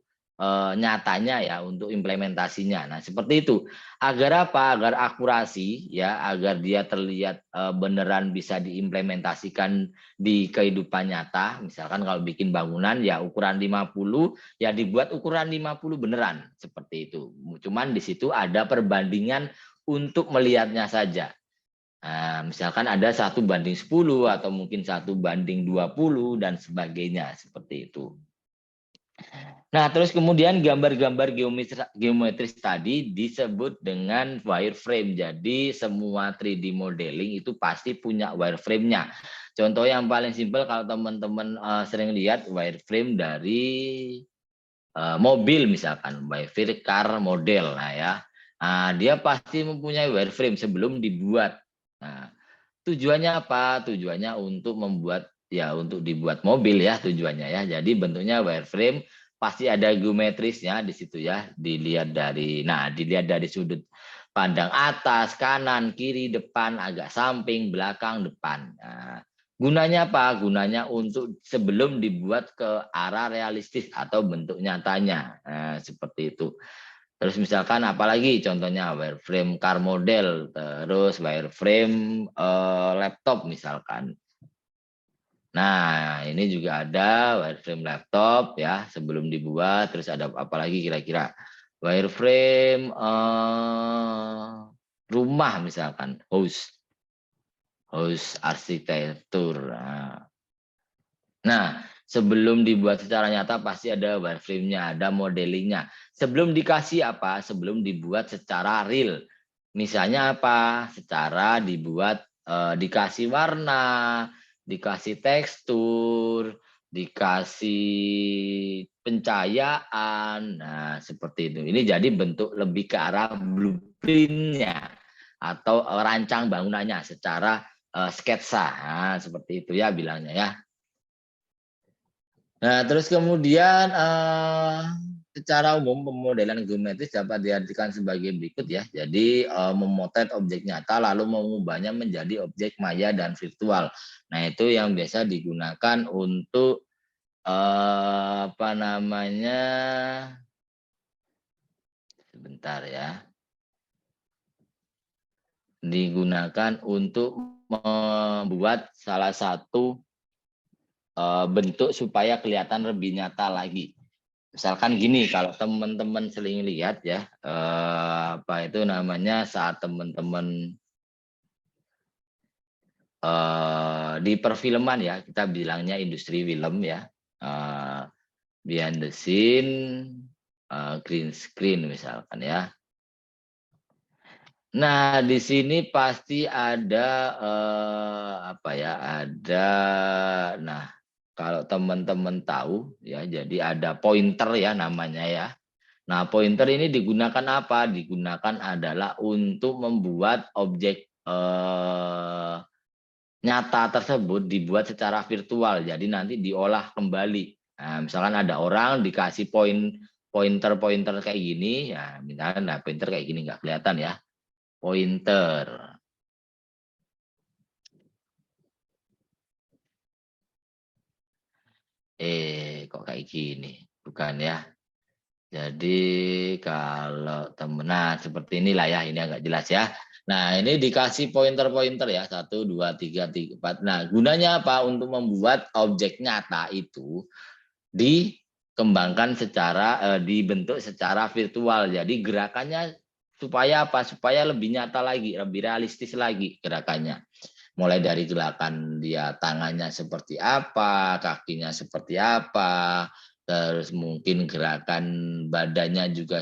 nyatanya ya, untuk implementasinya. Nah, seperti itu. Agar apa? Agar akurasi ya, agar dia terlihat beneran bisa diimplementasikan di kehidupan nyata. Misalkan kalau bikin bangunan ya ukuran 50 ya dibuat ukuran 50 beneran seperti itu. Cuman di situ ada perbandingan untuk melihatnya saja. Nah, misalkan ada 1 banding 10 atau mungkin 1 banding 20 dan sebagainya seperti itu. Nah, terus kemudian gambar-gambar geometris tadi disebut dengan wireframe. Jadi semua 3D modeling itu pasti punya wireframe-nya. Contoh yang paling simpel kalau teman-teman sering lihat wireframe dari mobil misalkan, wireframe car model. Nah ya, dia pasti mempunyai wireframe sebelum dibuat. Nah, tujuannya apa? Tujuannya untuk membuat ya untuk dibuat mobil ya tujuannya ya. Jadi bentuknya wireframe pasti ada geometrisnya di situ ya. Dilihat dari sudut pandang atas, kanan, kiri, depan, agak samping, belakang, depan. Nah, gunanya apa? Gunanya untuk sebelum dibuat ke arah realistis atau bentuk nyatanya. Nah, seperti itu. Terus misalkan apalagi contohnya wireframe car model, terus wireframe laptop misalkan. Nah, ini juga ada wireframe laptop ya sebelum dibuat. Terus ada apalagi kira-kira wireframe rumah misalkan, house arsitektur. Nah, sebelum dibuat secara nyata pasti ada wireframe-nya, ada modelingnya. Sebelum dikasih apa? Sebelum dibuat secara real. Misalnya apa? Secara dibuat dikasih warna, dikasih tekstur, dikasih pencahayaan. Nah, seperti itu. Ini jadi bentuk lebih ke arah blueprint-nya atau rancang bangunannya secara sketsa. Nah, seperti itu ya bilangnya ya. Nah, terus kemudian secara umum pemodelan geometris dapat diartikan sebagai berikut ya. Jadi memotret objek nyata lalu mengubahnya menjadi objek maya dan virtual. Nah, itu yang biasa digunakan untuk apa namanya? Sebentar ya. Digunakan untuk membuat salah satu bentuk supaya kelihatan lebih nyata lagi. Misalkan gini, kalau teman-teman sering lihat ya, apa itu namanya saat teman-teman di perfilman ya, kita bilangnya industri film ya, behind the scene, green screen misalkan ya. Nah, di sini pasti ada apa ya? Ada, nah kalau teman-teman tahu ya, jadi ada pointer ya namanya ya. Nah, pointer ini digunakan apa? Digunakan adalah untuk membuat objek nyata tersebut dibuat secara virtual. Jadi nanti diolah kembali. Nah, misalkan ada orang dikasih pointer kayak gini, ya misalkan nah, pointer kayak gini nggak kelihatan ya. Pointer. Kok kayak gini? Bukan ya. Jadi kalau temen, nah seperti inilah ya, ini agak jelas ya. Nah ini dikasih pointer-pointer ya, 1, 2, 3, 4. Nah gunanya apa? Untuk membuat objek nyata itu dikembangkan secara, dibentuk secara virtual. Jadi gerakannya supaya apa? Supaya lebih nyata lagi, lebih realistis lagi gerakannya. Mulai dari gerakan dia tangannya seperti apa, kakinya seperti apa, terus mungkin gerakan badannya juga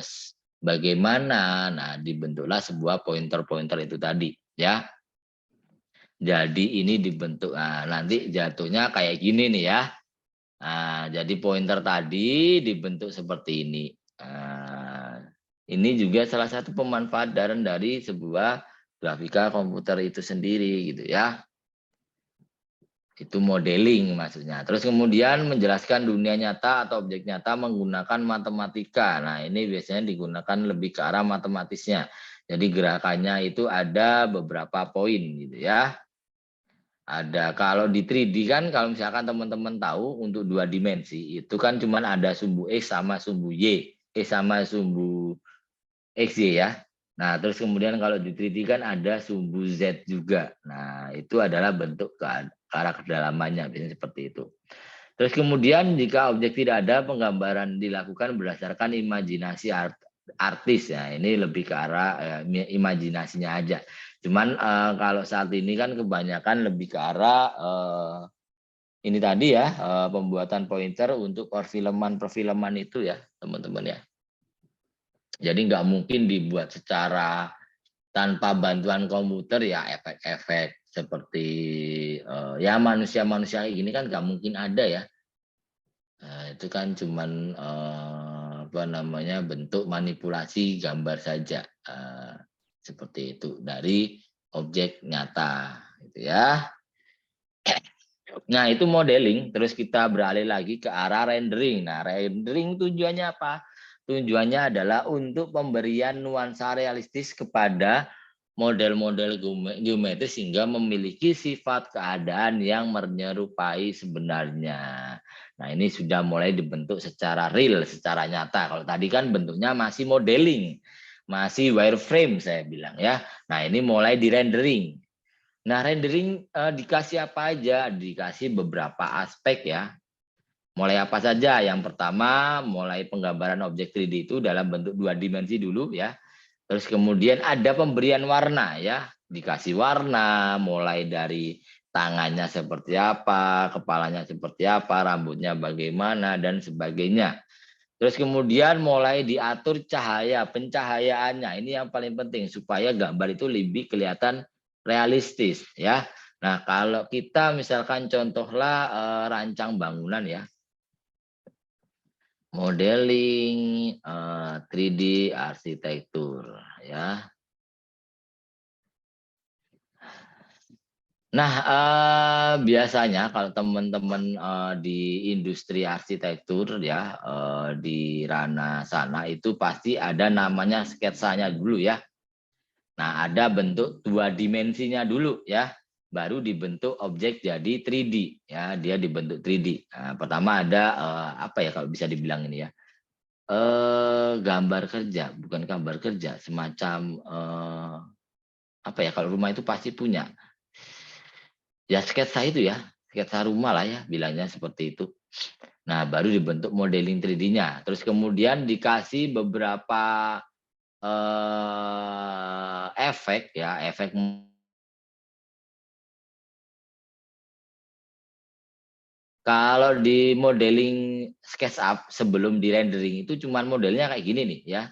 bagaimana. Nah, dibentuklah sebuah pointer-pointer itu tadi, ya. Jadi ini dibentuk, nah, nanti jatuhnya kayak gini nih ya. Nah, jadi pointer tadi dibentuk seperti ini. Nah, ini juga salah satu pemanfaatan dari sebuah grafika komputer itu sendiri gitu ya. Itu modeling maksudnya. Terus kemudian menjelaskan dunia nyata atau objek nyata menggunakan matematika. Nah, ini biasanya digunakan lebih ke arah matematisnya. Jadi gerakannya itu ada beberapa poin gitu ya. Ada kalau di 3D kan kalau misalkan teman-teman tahu untuk 2 dimensi itu kan cuman ada sumbu X sama sumbu Y. Sama sumbu XY ya. Nah, terus kemudian kalau di 3D kan ada sumbu Z juga. Nah, itu adalah bentuk ke arah kedalamannya, biasanya seperti itu. Terus kemudian jika objek tidak ada, penggambaran dilakukan berdasarkan imajinasi artis ya. Ini lebih ke arah imajinasinya aja. Cuman kalau saat ini kan kebanyakan lebih ke arah ini tadi ya, pembuatan pointer untuk perfilman itu ya, teman-teman ya. Jadi nggak mungkin dibuat secara tanpa bantuan komputer ya, efek-efek seperti ya manusia-manusia ini kan nggak mungkin ada ya. Itu kan cuman apa namanya bentuk manipulasi gambar saja seperti itu dari objek nyata gitu ya. Nah, itu modeling, terus kita beralih lagi ke arah rendering. Nah, rendering tujuannya apa? Tujuannya adalah untuk pemberian nuansa realistis kepada model-model geometris sehingga memiliki sifat keadaan yang menyerupai sebenarnya. Nah, ini sudah mulai dibentuk secara real, secara nyata. Kalau tadi kan bentuknya masih modeling, masih wireframe saya bilang ya. Nah, ini mulai di rendering. Nah, rendering dikasih apa aja? Dikasih beberapa aspek ya. Mulai apa saja? Yang pertama, mulai penggambaran objek 3D itu dalam bentuk 2 dimensi dulu ya. Terus kemudian ada pemberian warna ya. Dikasih warna, mulai dari tangannya seperti apa, kepalanya seperti apa, rambutnya bagaimana, dan sebagainya. Terus kemudian mulai diatur cahaya, pencahayaannya. Ini yang paling penting supaya gambar itu lebih kelihatan realistis ya. Nah, kalau kita misalkan contohlah rancang bangunan ya. Modeling 3D arsitektur ya. Nah, biasanya kalau teman-teman di industri arsitektur ya, di ranah sana itu pasti ada namanya sketsanya dulu ya. Nah, ada bentuk 2 dimensinya dulu ya, baru dibentuk objek jadi 3D ya, dia dibentuk 3D. Nah, pertama ada apa ya kalau bisa dibilang ini ya, gambar kerja, bukan gambar kerja, semacam apa ya, kalau rumah itu pasti punya. Ya sketsa itu ya, sketsa rumah lah ya, bilangnya seperti itu. Nah, baru dibentuk modeling 3D-nya. Terus kemudian dikasih beberapa efek ya, efek. Kalau di modeling SketchUp sebelum di rendering itu cuman modelnya kayak gini nih ya.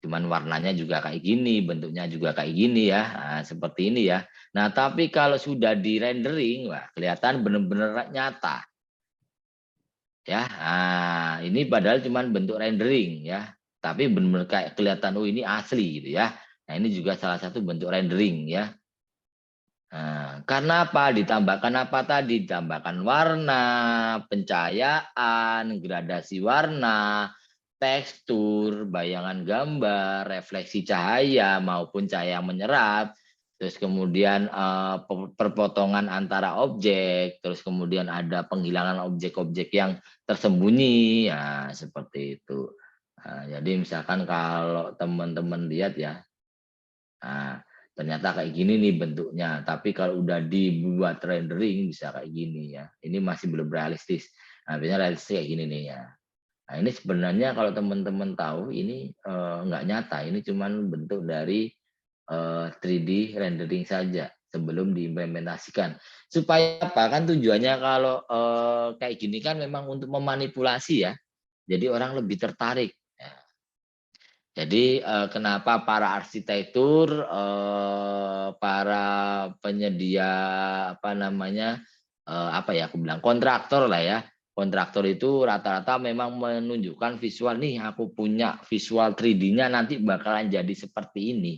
Cuman warnanya juga kayak gini, bentuknya juga kayak gini ya. Nah, seperti ini ya. Nah, tapi kalau sudah di rendering, wah kelihatan benar-benar nyata. Ya, nah, ini padahal cuman bentuk rendering ya. Tapi benar-benar kayak kelihatan oh ini asli gitu ya. Nah, ini juga salah satu bentuk rendering ya. Nah, karena apa? Ditambahkan apa tadi? Ditambahkan warna, pencahayaan, gradasi warna, tekstur, bayangan gambar, refleksi cahaya maupun cahaya yang menyerap, terus kemudian perpotongan antara objek, terus kemudian ada penghilangan objek-objek yang tersembunyi, ya seperti itu. Nah, jadi misalkan kalau teman-teman lihat ya, nah, ternyata kayak gini nih bentuknya, tapi kalau udah dibuat rendering bisa kayak gini ya. Ini masih belum realistis. Nah, biasanya realistis kayak gini nih ya. Nah, ini sebenarnya kalau teman-teman tahu ini nggak nyata, ini cuman bentuk dari 3D rendering saja sebelum diimplementasikan. Supaya apa? Kan tujuannya kalau kayak gini kan memang untuk memanipulasi ya. Jadi orang lebih tertarik. Ya. Jadi kenapa para arsitektur, para penyedia apa namanya, apa ya aku bilang kontraktor lah ya, kontraktor itu rata-rata memang menunjukkan visual nih aku punya visual 3D-nya nanti bakalan jadi seperti ini.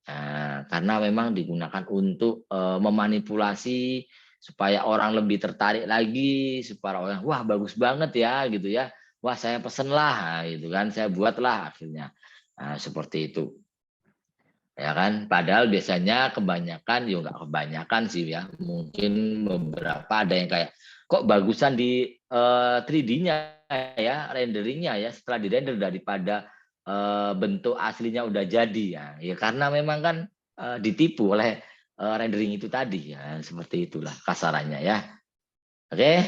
Nah, karena memang digunakan untuk memanipulasi supaya orang lebih tertarik lagi, supaya orang wah bagus banget ya gitu ya, wah saya pesen lah gitu kan, saya buatlah akhirnya. Nah, seperti itu. Ya kan, padahal biasanya kebanyakan, ya nggak kebanyakan sih ya, mungkin beberapa ada yang kayak, kok bagusan di 3D-nya ya, renderingnya ya, setelah di-render daripada bentuk aslinya udah jadi ya. Ya karena memang kan ditipu oleh rendering itu tadi ya, seperti itulah kasarannya ya. Oke,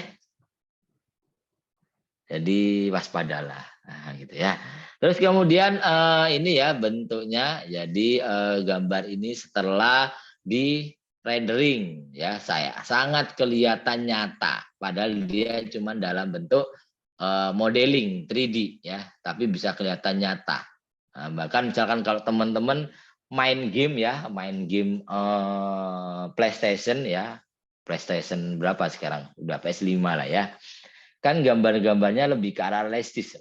jadi waspadalah. Nah, gitu ya. Terus kemudian ini ya bentuknya, jadi gambar ini setelah di rendering ya saya sangat kelihatan nyata, padahal dia cuma dalam bentuk modeling 3D ya, tapi bisa kelihatan nyata. Nah, bahkan misalkan kalau teman-teman main game ya, main game PlayStation ya, PlayStation berapa sekarang? Udah PS5 lah ya. Kan gambar-gambarnya lebih ke arah realistis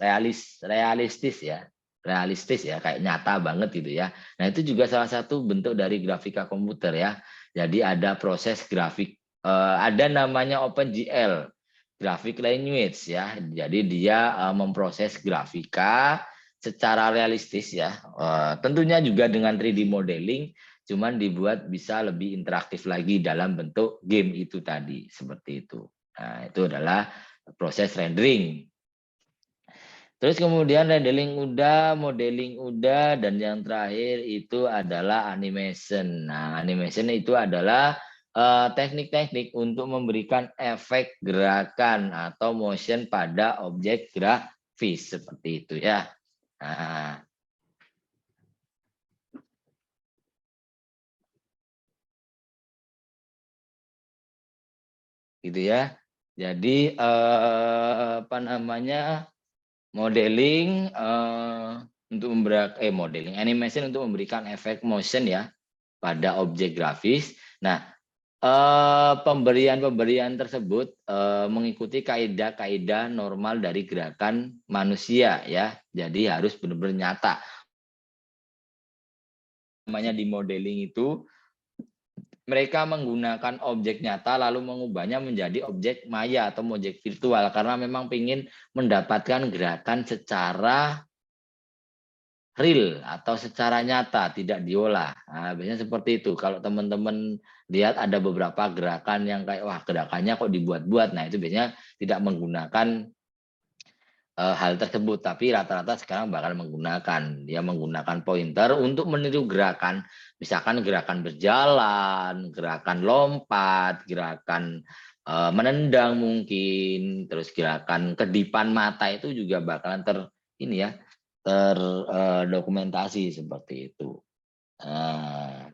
ya kayak nyata banget gitu ya. Nah itu juga salah satu bentuk dari grafika komputer ya. Jadi ada proses grafik, ada namanya OpenGL, graphic language ya. Jadi dia memproses grafika secara realistis ya. Tentunya juga dengan 3D modeling, cuman dibuat bisa lebih interaktif lagi dalam bentuk game itu tadi seperti itu. Nah itu adalah proses rendering. Terus kemudian rendering udah, modeling udah, dan yang terakhir itu adalah animation. Nah, animation itu adalah teknik-teknik untuk memberikan efek gerakan atau motion pada objek grafis seperti itu ya. Nah, gitu ya. Jadi apa namanya? Modeling untuk modeling animation untuk memberikan efek motion ya pada objek grafis. Nah, pemberian tersebut mengikuti kaidah-kaidah normal dari gerakan manusia ya. Jadi harus benar-benar nyata. Namanya di modeling itu mereka menggunakan objek nyata lalu mengubahnya menjadi objek maya atau objek virtual karena memang ingin mendapatkan gerakan secara real atau secara nyata, tidak diolah. Nah, biasanya seperti itu. Kalau teman-teman lihat ada beberapa gerakan yang kayak, wah gerakannya kok dibuat-buat. Nah, itu biasanya tidak menggunakan hal tersebut. Tapi rata-rata sekarang bakal menggunakan. Dia menggunakan pointer untuk meniru gerakan. Misalkan gerakan berjalan, gerakan lompat, gerakan menendang mungkin, terus gerakan kedipan mata itu juga bakalan terdokumentasi seperti itu. Nah,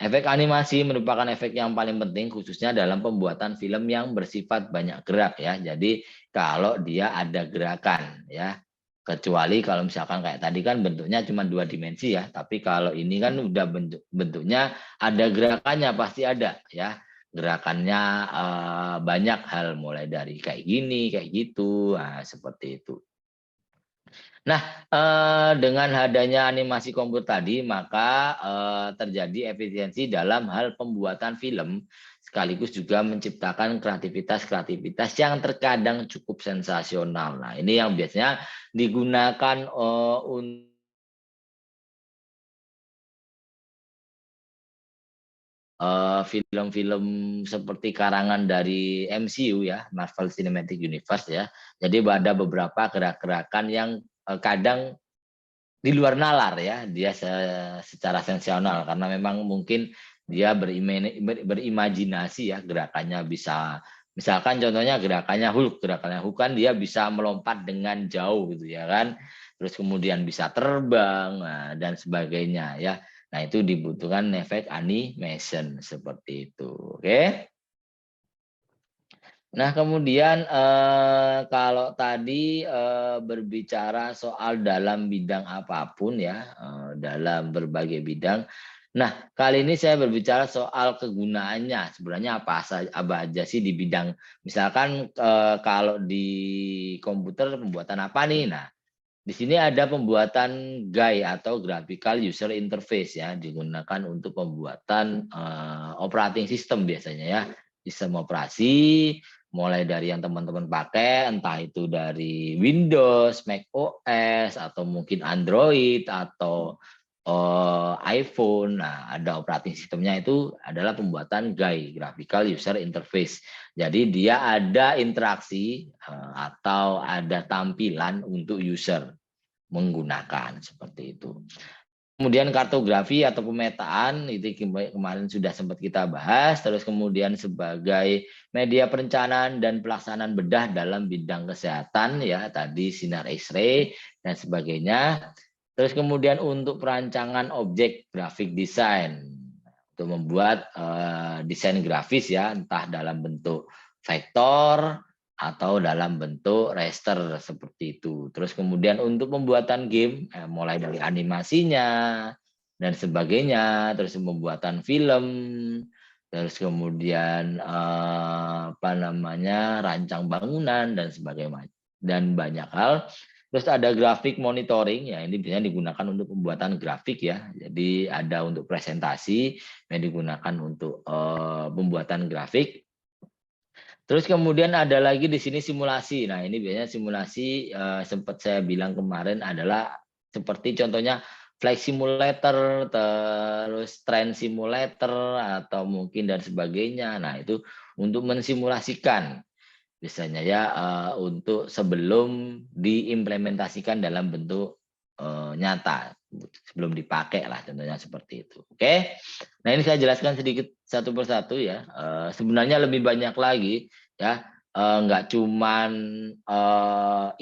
efek animasi merupakan efek yang paling penting khususnya dalam pembuatan film yang bersifat banyak gerak ya. Jadi kalau dia ada gerakan ya. Kecuali kalau misalkan kayak tadi kan bentuknya cuma 2 dimensi ya, tapi kalau ini kan udah bentuknya ada gerakannya pasti ada ya. Gerakannya banyak hal mulai dari kayak gini, kayak gitu, nah, seperti itu. Nah, dengan adanya animasi komputer tadi, maka terjadi efisiensi dalam hal pembuatan film, sekaligus juga menciptakan kreativitas-kreativitas yang terkadang cukup sensasional. Nah, ini yang biasanya digunakan untuk film-film seperti karangan dari MCU ya, Marvel Cinematic Universe ya. Jadi ada beberapa gerak-gerakan yang kadang di luar nalar ya, dia secara sensasional karena memang mungkin dia berimajinasi ya, gerakannya bisa, misalkan contohnya gerakannya Hulk kan dia bisa melompat dengan jauh gitu ya kan, terus kemudian bisa terbang dan sebagainya ya. Nah itu dibutuhkan efek animation seperti itu, oke. Nah, kemudian kalau tadi berbicara soal dalam bidang apapun ya, dalam berbagai bidang. Nah, kali ini saya berbicara soal kegunaannya. Sebenarnya apa aja sih di bidang, misalkan kalau di komputer pembuatan apa nih? Nah, di sini ada pembuatan GUI atau Graphical User Interface ya, digunakan untuk pembuatan operating system biasanya ya, sistem operasi, mulai dari yang teman-teman pakai, entah itu dari Windows, Mac OS, atau mungkin Android, atau iPhone. Nah, ada operating systemnya itu adalah pembuatan GUI, Graphical User Interface. Jadi dia ada interaksi atau ada tampilan untuk user menggunakan seperti itu. Kemudian kartografi atau pemetaan itu kemarin sudah sempat kita bahas. Terus kemudian sebagai media perencanaan dan pelaksanaan bedah dalam bidang kesehatan ya, tadi sinar X-ray dan sebagainya. Terus kemudian untuk perancangan objek grafik desain untuk membuat desain grafis ya, entah dalam bentuk vektor atau dalam bentuk raster seperti itu. Terus kemudian untuk pembuatan game, mulai dari animasinya dan sebagainya, terus pembuatan film, terus kemudian rancang bangunan dan sebagainya dan banyak hal. Terus ada grafik monitoring ya, ini biasanya digunakan untuk pembuatan grafik ya. Jadi ada untuk presentasi yang digunakan untuk pembuatan grafik. Terus kemudian ada lagi di sini simulasi. Nah, ini biasanya simulasi sempat saya bilang kemarin adalah seperti contohnya flight simulator, terus train simulator atau mungkin dan sebagainya. Nah, itu untuk mensimulasikan biasanya ya untuk sebelum diimplementasikan dalam bentuk nyata, sebelum dipakai lah contohnya seperti itu. Oke. Nah, ini saya jelaskan sedikit satu persatu ya. Sebenarnya lebih banyak lagi ya, nggak cuman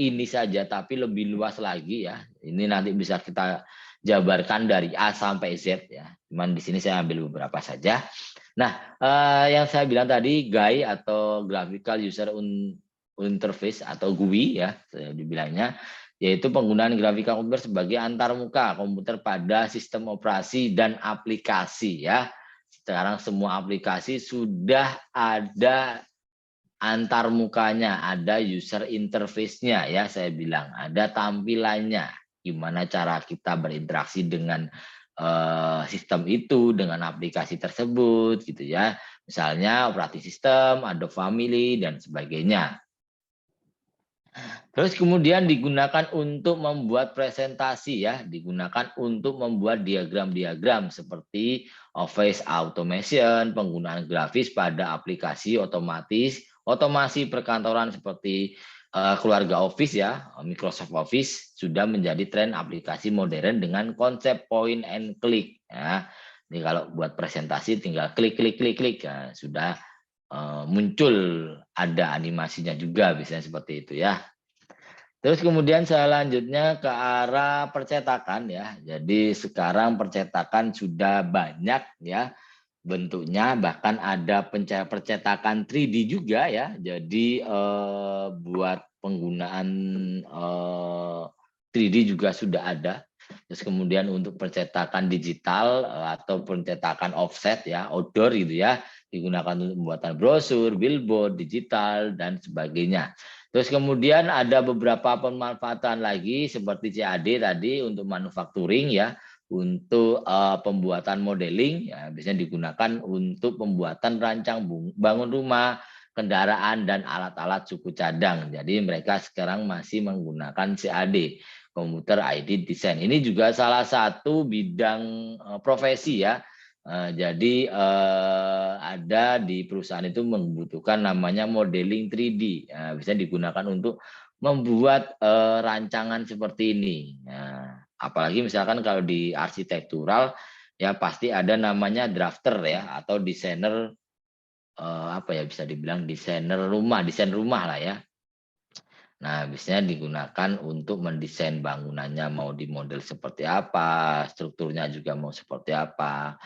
ini saja tapi lebih luas lagi ya. Ini nanti bisa kita jabarkan dari A sampai Z ya. Cuman di sini saya ambil beberapa saja. Nah, yang saya bilang tadi GUI atau Graphical User Interface atau GUI ya, saya dibilangnya, yaitu penggunaan grafika komputer sebagai antarmuka komputer pada sistem operasi dan aplikasi ya. Sekarang semua aplikasi sudah ada antarmukanya, ada user interface-nya ya, saya bilang ada tampilannya, gimana cara kita berinteraksi dengan sistem itu dengan aplikasi tersebut gitu ya. Misalnya operating system, Adobe Family dan sebagainya. Terus kemudian digunakan untuk membuat presentasi ya, digunakan untuk membuat diagram-diagram seperti Office Automation, penggunaan grafis pada aplikasi otomasi perkantoran seperti keluarga Office ya, Microsoft Office sudah menjadi tren aplikasi modern dengan konsep point and click ya. Ini kalau buat presentasi tinggal klik ya, sudah muncul ada animasinya juga biasanya seperti itu ya. Terus kemudian selanjutnya ke arah percetakan ya. Jadi sekarang percetakan sudah banyak ya bentuknya, bahkan ada percetakan 3D juga ya. Jadi buat penggunaan 3D juga sudah ada. Terus kemudian untuk percetakan digital atau percetakan offset ya, outdoor gitu ya, digunakan untuk pembuatan brosur, billboard, digital dan sebagainya. Terus kemudian ada beberapa pemanfaatan lagi seperti CAD tadi untuk manufacturing ya, untuk pembuatan modeling ya, biasanya digunakan untuk pembuatan rancang bangun rumah, kendaraan dan alat-alat suku cadang. Jadi mereka sekarang masih menggunakan CAD, Computer Aided Design. Ini juga salah satu bidang profesi ya. Jadi ada di perusahaan itu membutuhkan namanya modeling 3D. Bisa digunakan untuk membuat rancangan seperti ini. Apalagi misalkan kalau di arsitektural ya pasti ada namanya drafter ya atau desainer apa ya bisa dibilang desain rumah lah ya. Nah, biasanya digunakan untuk mendesain bangunannya mau di model seperti apa, strukturnya juga mau seperti apa.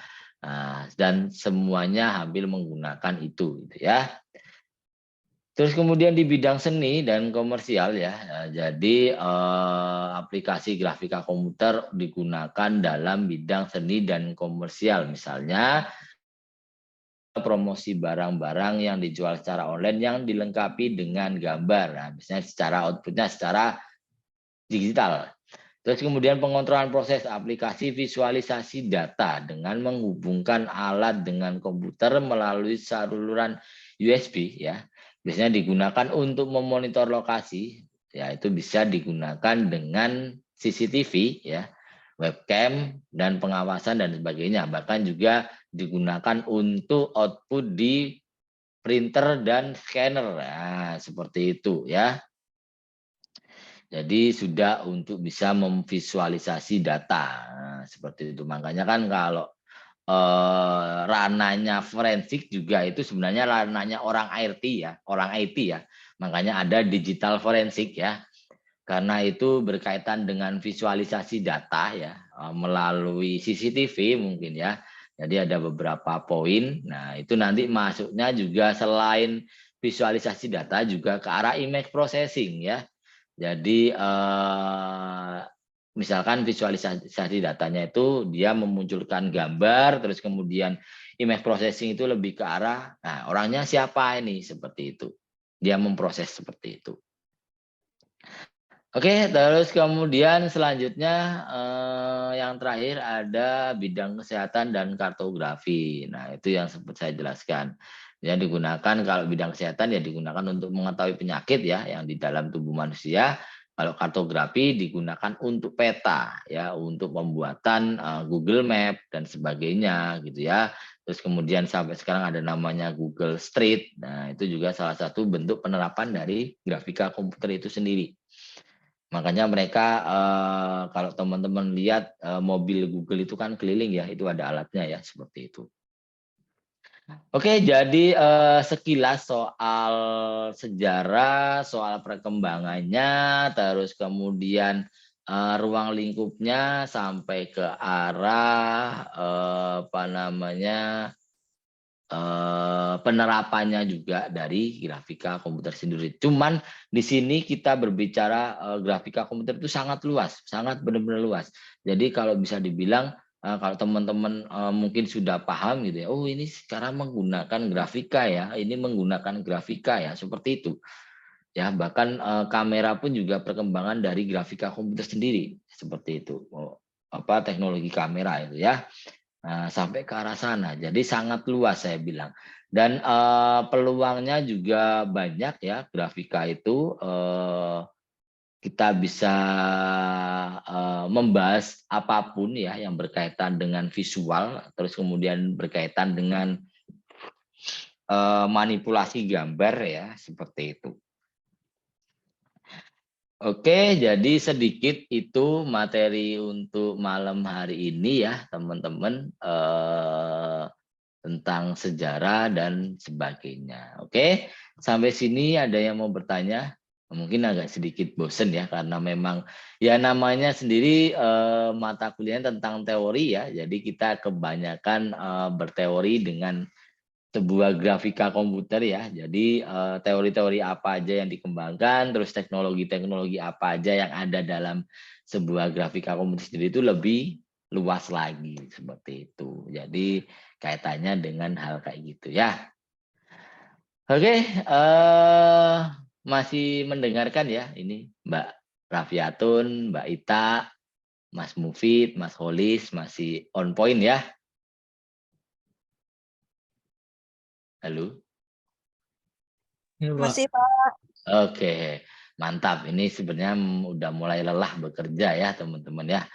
Nah, dan semuanya hampir menggunakan itu gitu ya. Terus kemudian di bidang seni dan komersial ya, jadi aplikasi grafika komputer digunakan dalam bidang seni dan komersial. Misalnya promosi barang-barang yang dijual secara online yang dilengkapi dengan gambar. Nah, misalnya secara outputnya secara digital. Terus kemudian pengontrolan proses aplikasi visualisasi data dengan menghubungkan alat dengan komputer melalui saluran USB ya. Biasanya digunakan untuk memonitor lokasi, ya itu bisa digunakan dengan CCTV ya, webcam dan pengawasan dan sebagainya. Bahkan juga digunakan untuk output di printer dan scanner. Nah, seperti itu ya. Jadi sudah untuk bisa memvisualisasi data. Nah, seperti itu. Makanya kan kalau rananya forensik juga itu sebenarnya rananya orang IT ya, Makanya ada digital forensik ya. Karena itu berkaitan dengan visualisasi data ya, melalui CCTV mungkin ya. Jadi ada beberapa poin. Nah, itu nanti masuknya juga selain visualisasi data juga ke arah image processing ya. Jadi misalkan visualisasi datanya itu dia memunculkan gambar, terus kemudian image processing itu lebih ke arah, nah orangnya siapa ini, seperti itu. Dia memproses seperti itu. Oke, terus kemudian selanjutnya yang terakhir ada bidang kesehatan dan kartografi. Nah itu yang sempat saya jelaskan. Yang digunakan kalau bidang kesehatan ya digunakan untuk mengetahui penyakit ya yang di dalam tubuh manusia. Kalau kartografi digunakan untuk peta ya, untuk pembuatan Google Map dan sebagainya gitu ya. Terus kemudian sampai sekarang ada namanya Google Street. Nah, itu juga salah satu bentuk penerapan dari grafika komputer itu sendiri. Makanya mereka kalau teman-teman lihat mobil Google itu kan keliling ya, itu ada alatnya ya seperti itu. Oke, jadi sekilas soal sejarah, soal perkembangannya, terus kemudian ruang lingkupnya sampai ke arah apa namanya penerapannya juga dari grafika komputer sendiri. Cuman di sini kita berbicara grafika komputer itu sangat luas, sangat benar-benar luas. Jadi kalau bisa dibilang kalau teman-teman mungkin sudah paham gitu ya, oh ini sekarang menggunakan grafika ya, ini menggunakan grafika ya, seperti itu. Ya, bahkan kamera pun juga perkembangan dari grafika komputer sendiri, seperti itu. teknologi kamera itu ya. Nah, sampai ke arah sana. Jadi sangat luas saya bilang. Dan peluangnya juga banyak ya, grafika itu kita bisa membahas apapun ya yang berkaitan dengan visual, terus kemudian berkaitan dengan manipulasi gambar ya, seperti itu. Oke, jadi sedikit itu materi untuk malam hari ini ya, teman-teman, tentang sejarah dan sebagainya. Oke, sampai sini ada yang mau bertanya? Mungkin agak sedikit bosen ya, karena memang ya namanya sendiri mata kuliahnya tentang teori ya, jadi kita kebanyakan berteori dengan sebuah grafika komputer ya. Jadi teori-teori apa aja yang dikembangkan, terus teknologi-teknologi apa aja yang ada dalam sebuah grafika komputer sendiri itu lebih luas lagi seperti itu. Jadi kaitannya dengan hal kayak gitu ya. Oke, masih mendengarkan ya ini Mbak Rafiatun, Mbak Ita, Mas Mufid, Mas Holis masih on point ya. Halo. Ya, Pak. Masih Pak. Oke, mantap. Ini sebenarnya udah mulai lelah bekerja ya teman-teman ya.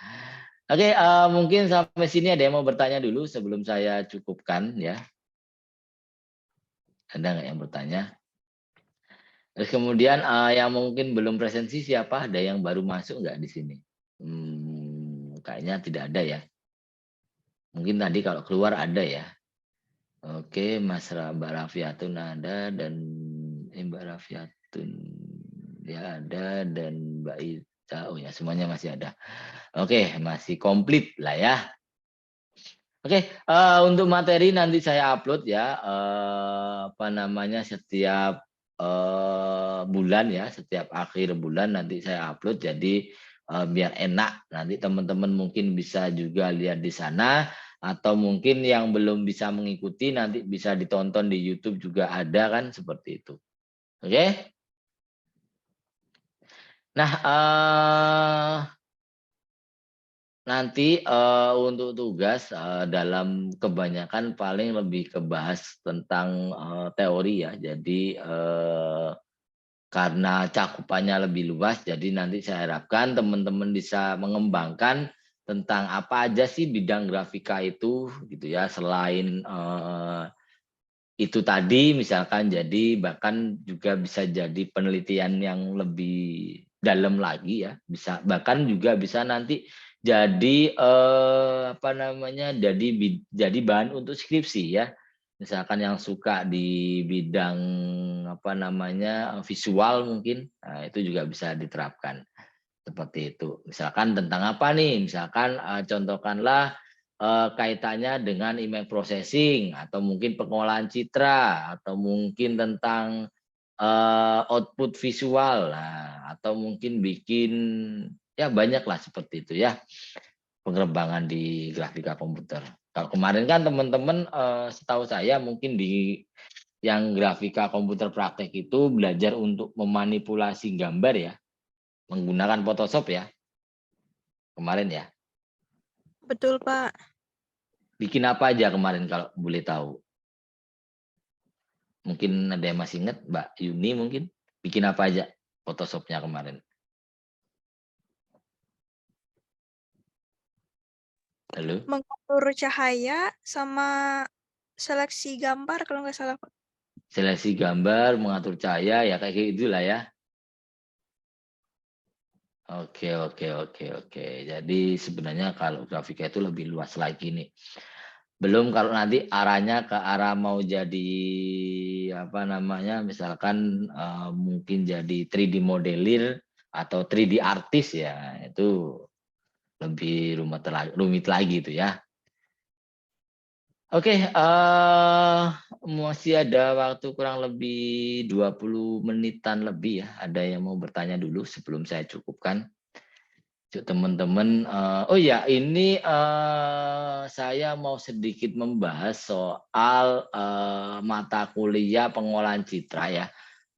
Oke, mungkin sampai sini ada yang mau bertanya dulu sebelum saya cukupkan ya. Ada nggak yang bertanya? Terus kemudian yang mungkin belum presensi siapa? Ada yang baru masuk nggak di sini? Kayaknya tidak ada ya. Mungkin tadi kalau keluar ada ya. Oke, Mbak Rafiatun ada dan Mbak Rafiatun ya ada dan Mbak Ita. Oh ya, semuanya masih ada. Oke, masih komplit lah ya. Oke, untuk materi nanti saya upload ya, setiap bulan ya, setiap akhir bulan nanti saya upload. Jadi biar enak, nanti teman-teman mungkin bisa juga lihat di sana, atau mungkin yang belum bisa mengikuti nanti bisa ditonton di YouTube juga ada kan, seperti itu. Oke? Nah, nanti untuk tugas dalam kebanyakan paling lebih kebahas tentang teori ya. Jadi karena cakupannya lebih luas, jadi nanti saya harapkan teman-teman bisa mengembangkan tentang apa aja sih bidang grafika itu, gitu ya. Selain itu tadi, misalkan jadi bahkan juga bisa jadi penelitian yang lebih dalam lagi ya. Bisa bahkan juga bisa nanti jadi jadi bahan untuk skripsi ya. Misalkan yang suka di bidang visual mungkin, nah, itu juga bisa diterapkan seperti itu. Misalkan tentang apa nih? Misalkan contohkanlah kaitannya dengan image processing, atau mungkin pengolahan citra, atau mungkin tentang output visual, nah, atau mungkin bikin ya banyak lah seperti itu ya, pengembangan di grafika komputer. Kalau kemarin kan teman-teman setahu saya mungkin di yang grafika komputer praktek itu belajar untuk memanipulasi gambar ya, menggunakan Photoshop ya, kemarin ya. Betul Pak. Bikin apa aja kemarin kalau boleh tahu? Mungkin ada yang masih ingat, Mbak Yuni mungkin? Bikin apa aja Photoshop-nya kemarin? Halo? Mengatur cahaya sama seleksi gambar kalau nggak salah Pak. Seleksi gambar, mengatur cahaya, ya kayak gitulah ya. Oke. Jadi sebenarnya kalau grafika itu lebih luas lagi nih. Belum kalau nanti arahnya ke arah mau jadi misalkan mungkin jadi 3D modeler atau 3D artis ya, itu lebih rumit lagi itu ya. Oke, masih ada waktu kurang lebih 20 menitan lebih ya. Ada yang mau bertanya dulu sebelum saya cukupkan? Teman-teman, oh ya ini saya mau sedikit membahas soal mata kuliah pengolahan citra ya.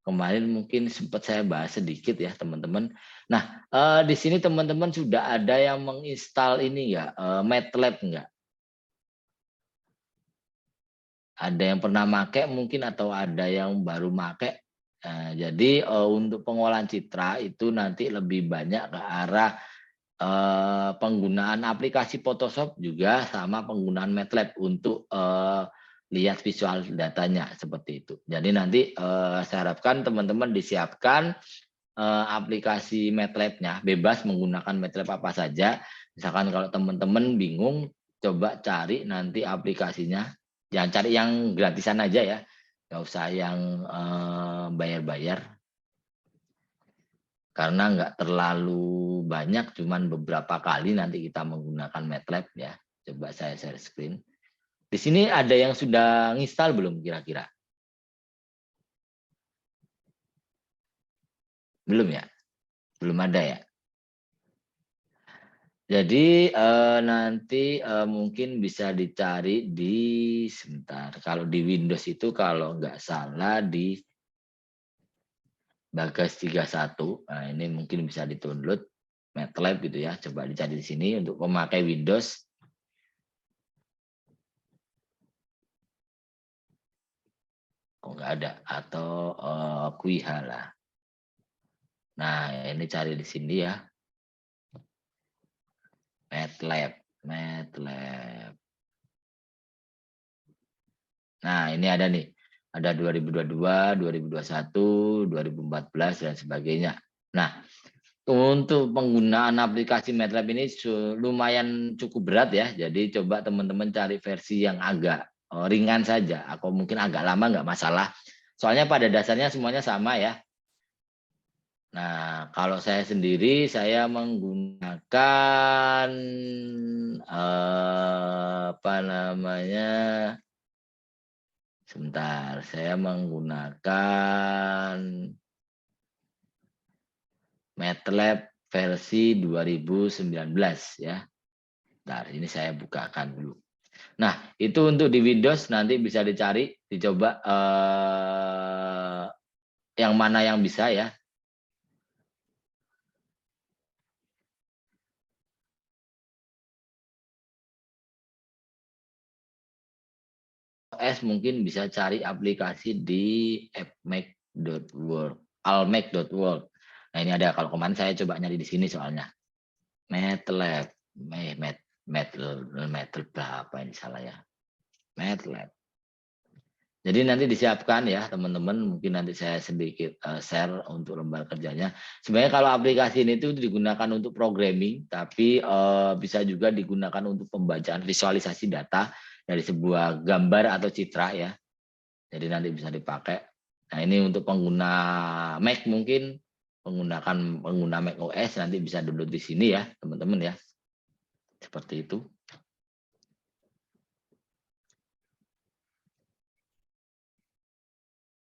kemarin mungkin sempat saya bahas sedikit ya teman-teman. Nah, di sini teman-teman sudah ada yang menginstal ini nggak, MATLAB nggak? Ada yang pernah make mungkin atau ada yang baru make. Jadi untuk pengolahan citra itu nanti lebih banyak ke arah penggunaan aplikasi Photoshop juga sama penggunaan MATLAB untuk lihat visual datanya seperti itu. Jadi nanti saya harapkan teman-teman disiapkan aplikasi MATLAB-nya, bebas menggunakan MATLAB apa saja. Misalkan kalau teman-teman bingung, coba cari nanti aplikasinya. Jangan cari yang gratisan aja ya, nggak usah yang bayar-bayar. Karena nggak terlalu banyak, cuman beberapa kali nanti kita menggunakan MATLAB ya. Coba saya share screen. Di sini ada yang sudah nginstal belum kira-kira? Belum ya? Belum ada ya? Jadi nanti mungkin bisa dicari di sebentar. Kalau di Windows itu kalau nggak salah di Bagas 31. Nah, ini mungkin bisa di-download MATLAB gitu ya. Coba dicari di sini untuk pemakai Windows. Kok nggak ada atau Quihala. Nah, ini cari di sini ya. MATLAB. Nah, ini ada nih. Ada 2022, 2021, 2014 dan sebagainya. Nah, untuk penggunaan aplikasi MATLAB ini lumayan cukup berat ya. Jadi coba teman-teman cari versi yang agak ringan saja, atau mungkin agak lama nggak masalah. Soalnya pada dasarnya semuanya sama ya. Nah, kalau saya sendiri saya menggunakan apa namanya? Sebentar, saya menggunakan MATLAB versi 2019 ya. Bentar, ini saya bukakan dulu. Nah, itu untuk di Windows nanti bisa dicari, dicoba yang mana yang bisa ya. Mungkin bisa cari aplikasi di appmac.world, almac.world. Nah, ini ada, kalau kemarin saya coba nyari di sini soalnya. MATLAB, MATLAB berapa ini salah ya? MATLAB. Jadi nanti disiapkan ya teman-teman, mungkin nanti saya sedikit share untuk lembar kerjanya. Sebenarnya kalau aplikasi ini itu digunakan untuk programming, tapi bisa juga digunakan untuk pembacaan visualisasi data dari sebuah gambar atau citra ya. Jadi nanti bisa dipakai. Nah, ini untuk pengguna Mac mungkin pengguna Mac OS nanti bisa download di sini ya, teman-teman ya. Seperti itu.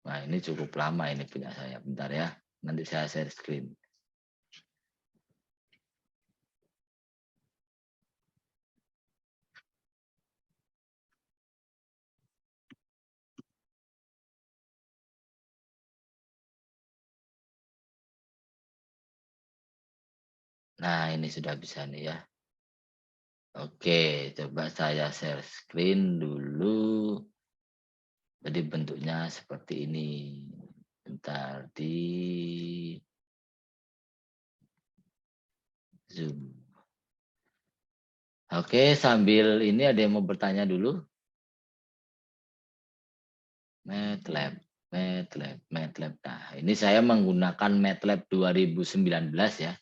Nah, ini cukup lama ini punya saya. Bentar ya. Nanti saya share screen. Nah, ini sudah bisa nih ya. Oke, coba saya share screen dulu. Jadi bentuknya seperti ini. Bentar di Zoom. Oke, sambil ini ada yang mau bertanya dulu? MATLAB. Nah, ini saya menggunakan MATLAB 2019 ya.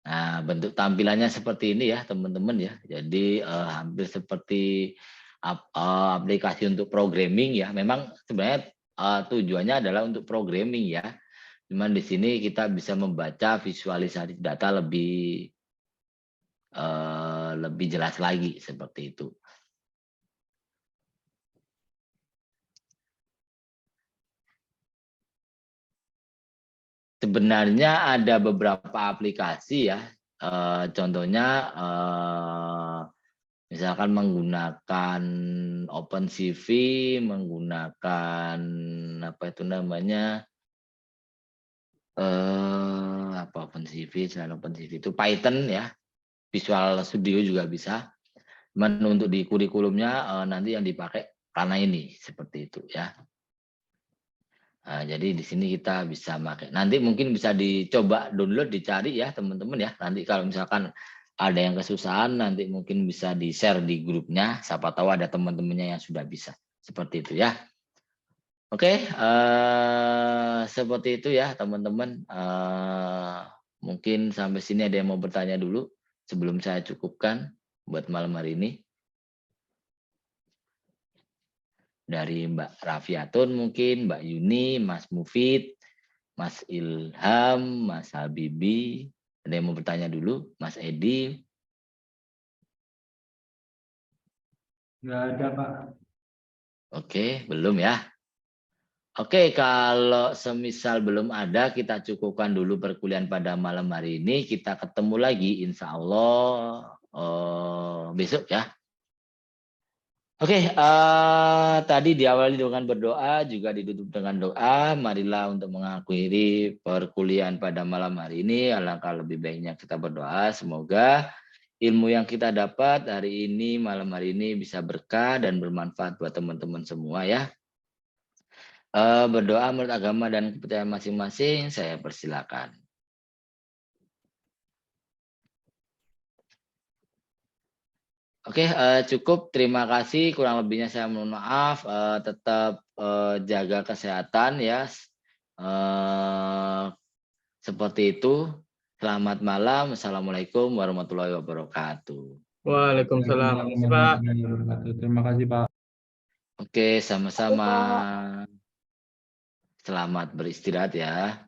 Nah, bentuk tampilannya seperti ini ya, teman-teman ya. Jadi hampir seperti aplikasi untuk programming ya. Memang sebenarnya tujuannya adalah untuk programming ya. Cuman di sini kita bisa membaca visualisasi data lebih jelas lagi seperti itu. Sebenarnya ada beberapa aplikasi ya. Contohnya misalkan menggunakan OpenCV, menggunakan apa itu namanya apa OpenCV, selain OpenCV itu Python ya, Visual Studio juga bisa. Cuman untuk di kurikulumnya nanti yang dipakai karena ini seperti itu ya. Nah, jadi di sini kita bisa pakai. Nanti mungkin bisa dicoba download, dicari ya teman-teman ya. Nanti kalau misalkan ada yang kesusahan, nanti mungkin bisa di-share di grupnya. Siapa tahu ada teman-temannya yang sudah bisa. Seperti itu ya. Oke, seperti itu ya teman-teman. Mungkin sampai sini ada yang mau bertanya dulu sebelum saya cukupkan buat malam hari ini. Dari Mbak Rafiatun mungkin, Mbak Yuni, Mas Mufid, Mas Ilham, Mas Habibi. Ada yang mau bertanya dulu? Mas Edi? Nggak ada, Pak. Oke, belum ya? Oke, kalau semisal belum ada, kita cukupkan dulu perkuliahan pada malam hari ini. Kita ketemu lagi insya Allah besok ya. Oke, tadi diawali dengan berdoa, juga ditutup dengan doa. Marilah untuk mengakhiri perkuliahan pada malam hari ini. Alangkah lebih baiknya kita berdoa. Semoga ilmu yang kita dapat hari ini, malam hari ini bisa berkah dan bermanfaat buat teman-teman semua ya. Berdoa menurut agama dan kepercayaan masing-masing, saya persilakan. Oke, cukup. Terima kasih. Kurang lebihnya saya mohon maaf. Tetap jaga kesehatan ya. Seperti itu. Selamat malam. Assalamualaikum warahmatullahi wabarakatuh. Waalaikumsalam. Pak. Terima kasih, Pak. Oke, sama-sama. Selamat beristirahat ya.